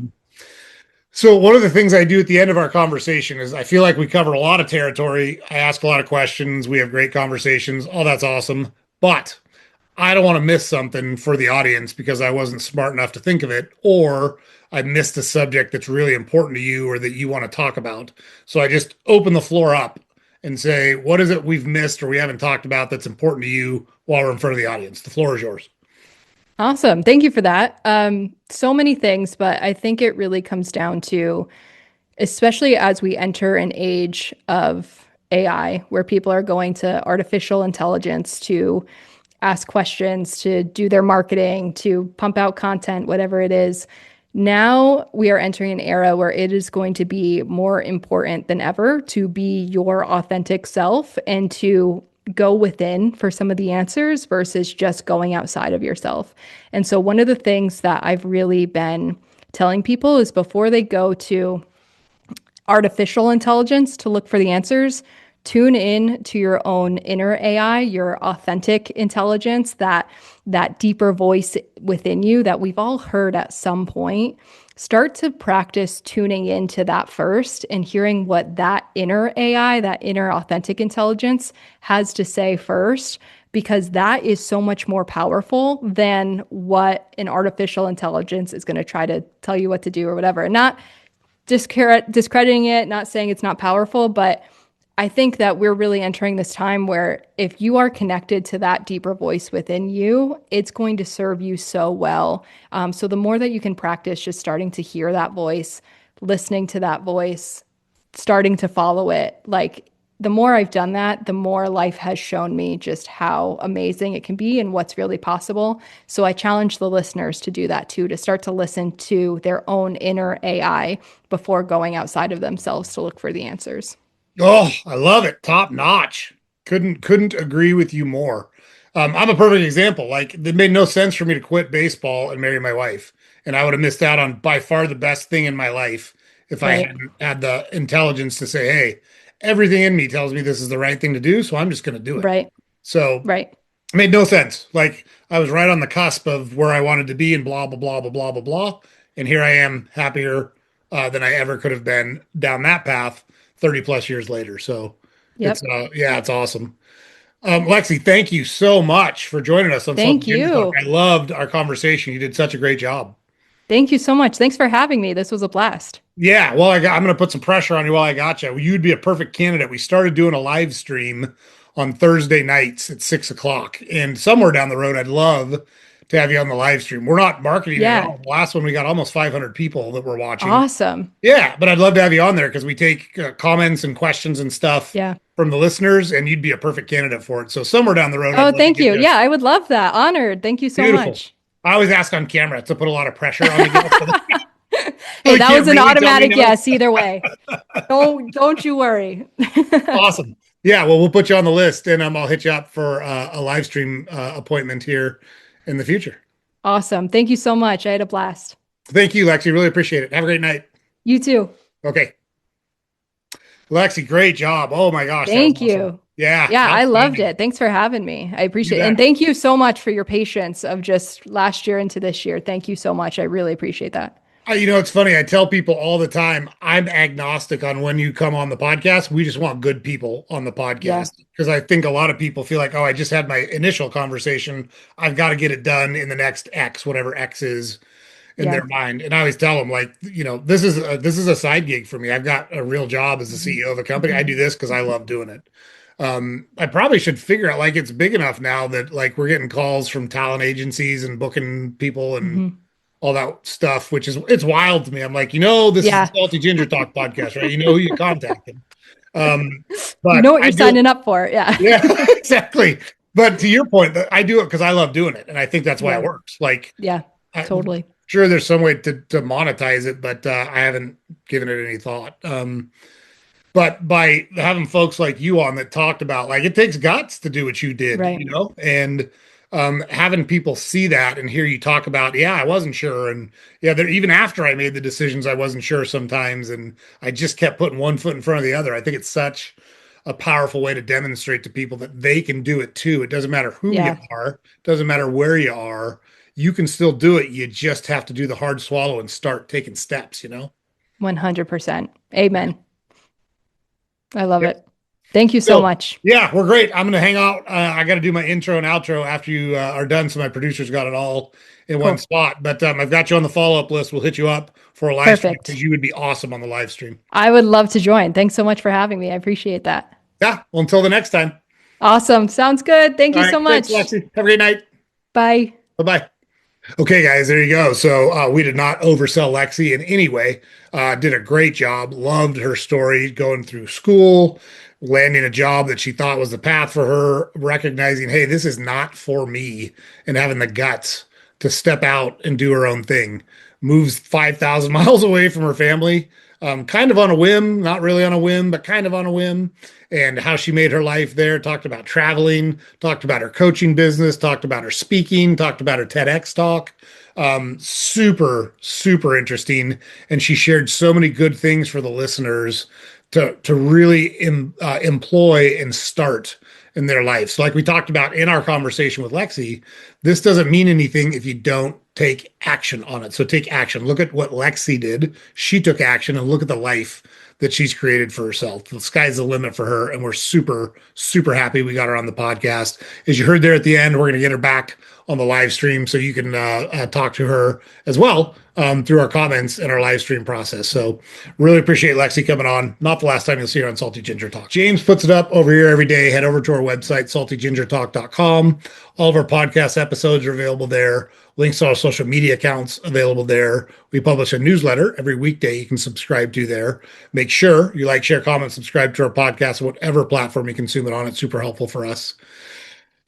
So one of the things I do at the end of our conversation is I feel like we covered a lot of territory. I ask a lot of questions. We have great conversations. All that's awesome. But I don't want to miss something for the audience because I wasn't smart enough to think of it, or I missed a subject that's really important to you or that you want to talk about. So I just open the floor up and say, what is it we've missed or we haven't talked about that's important to you while we're in front of the audience? The floor is yours. Awesome. Thank you for that. So many things, but I think it really comes down to, especially as we enter an age of AI, where people are going to artificial intelligence to ask questions, to do their marketing, to pump out content, whatever it is. Now we are entering an era where it is going to be more important than ever to be your authentic self and to go within for some of the answers versus just going outside of yourself. And so, one of the things that I've really been telling people is before they go to artificial intelligence to look for the answers, tune in to your own inner AI, your authentic intelligence, that deeper voice within you that we've all heard at some point. Start to practice tuning into that first and hearing what that inner AI, that inner authentic intelligence has to say first, because that is so much more powerful than what an artificial intelligence is going to try to tell you what to do or whatever. And not discrediting it, not saying it's not powerful, but I think that we're really entering this time where if you are connected to that deeper voice within you, it's going to serve you so well. So the more that you can practice just starting to hear that voice, listening to that voice, starting to follow it, like the more I've done that, the more life has shown me just how amazing it can be and what's really possible. So I challenge the listeners to do that too, to start to listen to their own inner AI before going outside of themselves to look for the answers. Oh, I love it. Top notch. Couldn't agree with you more. I'm a perfect example. Like it made no sense for me to quit baseball and marry my wife, and I would have missed out on by far the best thing in my life if I Right. hadn't had the intelligence to say, "Hey, everything in me tells me this is the right thing to do, so I'm just going to do it." Right. So Right. it made no sense. Like I was right on the cusp of where I wanted to be, and blah blah blah blah blah blah blah, and here I am, happier than I ever could have been down that path 30 plus years later. So it's Yep. yeah, it's awesome. Lexi, thank you so much for joining us on Salty Thank Ginger Talk. you. I loved our conversation. You did such a great job. Thank you so much. Thanks for having me. This was a blast. Yeah, well, I'm going to put some pressure on you while I got you. You'd be a perfect candidate. We started doing a live stream on Thursday nights at 6 o'clock, and somewhere down the road, I'd love to have you on the live stream. We're not marketing it at Yeah. all. The last one, we got almost 500 people that were watching. Awesome. Yeah, but I'd love to have you on there because we take comments and questions and stuff Yeah. from the listeners, and you'd be a perfect candidate for it. So somewhere down the road, I'd Oh, love to thank get you. you. Yeah, I would love that. Honored. Thank you so Beautiful. much. I always ask on camera to put a lot of pressure on the guest. So Hey, they that can't was an really tell me automatic no. yes either way. Don't you worry. Awesome. Yeah, well, we'll put you on the list, and I'll hit you up for a live stream appointment here in the future. Awesome. Thank you so much. I had a blast. Thank you, Lexi. Really appreciate it. Have a great night. You too. Okay, Lexi, great job. Oh my gosh, that was Thank awesome. you. Yeah, Yeah, I loved outstanding. it. Thanks for having me. I You appreciate it. And bet. thank you so much for your patience of just last year into this year. Thank you so much. I really appreciate that. It's funny. I tell people all the time, I'm agnostic on when you come on the podcast. We just want good people on the Yeah. podcast because I think a lot of people feel like, oh, I just had my initial conversation. I've got to get it done in the next X, whatever X is in Yeah. their mind. And I always tell them, like, this is a side gig for me. I've got a real job as the Mhm. CEO of a company. I Mhm. do this because I love doing it. I probably should figure out like it's big enough now that like we're getting calls from talent agencies and booking people and Mhm. all that stuff, which is it's wild to me. I'm like, this is the Yeah. Salty Ginger Talk podcast, right? You know who you contacted. Um, You but know what I you're do it, signing up for. Yeah. yeah, exactly. But to your point, I do it because I love doing it, and I think that's why it Yeah. works. Like, Yeah. I'm Totally. sure there's some way to monetize it, but I haven't given it any thought. But by having folks like you on that talked about like it takes guts to do what you did, Right. and having people see that and hear you talk about, yeah, I wasn't sure, and yeah, even after I made the decisions, I wasn't sure sometimes, and I just kept putting one foot in front of the other. I think it's such a powerful way to demonstrate to people that they can do it too. It doesn't matter who you Yeah. are, doesn't matter where you are, you can still do it. You just have to do the hard swallow and start taking steps. 100%. Amen. I love Yep. it. Thank you so So, much. yeah, we're great. I'm going to hang out. I got to do my intro and outro after you are done. So my producers got it all in one Cool. spot. But I've got you on the follow up list. We'll hit you up for a live stream because Perfect. you would be awesome on the live stream. I would love to join. Thanks so much for having me. I appreciate that. Yeah. Well, until the next time. Awesome. Sounds good. Thank All you right. so Thanks, much. Lexi. Have a great night. Bye. Bye bye. Okay, guys, there you go. So we did not oversell Lexi in any way. Did a great job. Loved her story going through school, landing a job that she thought was the path for her, recognizing, hey, this is not for me, and having the guts to step out and do her own thing. Moves 5,000 miles away from her family, kind of on a whim, not really on a whim, but kind of on a whim, and how she made her life there. Talked about traveling, talked about her coaching business, talked about her speaking, talked about her TEDx talk. Super, super interesting. And she shared so many good things for the listeners to really employ and start in their life. So, like we talked about in our conversation with Lexi, this doesn't mean anything if you don't take action on it. So, take action. Look at what Lexi did. She took action, and look at the life that she's created for herself. The sky's the limit for her. And we're super, super happy we got her on the podcast. As you heard there at the end, we're going to get her back on the live stream so you can talk to her as well through our comments and our live stream process. So really appreciate Lexi coming on. Not the last time you'll see her on Salty Ginger Talk. James puts it up over here every day. Head over to our website, saltygingertalk.com. All of our podcast episodes are available there. Links to our social media accounts available there. We publish a newsletter every weekday you can subscribe to there. Make sure you like, share, comment, subscribe to our podcast, whatever platform you consume it on. It's super helpful for us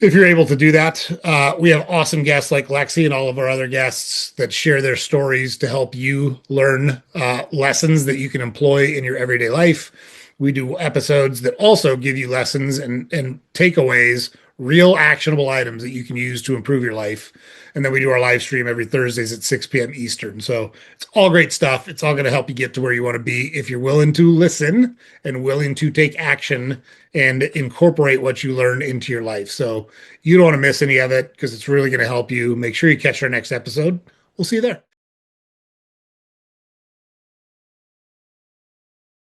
if you're able to do that. We have awesome guests like Lexi and all of our other guests that share their stories to help you learn lessons that you can employ in your everyday life. We do episodes that also give you lessons and takeaways, real actionable items that you can use to improve your life. And then we do our live stream every Thursdays at 6 p.m. Eastern. So it's all great stuff. It's all going to help you get to where you want to be if you're willing to listen and willing to take action and incorporate what you learn into your life. So you don't want to miss any of it because it's really going to help you. Make sure you catch our next episode. We'll see you there.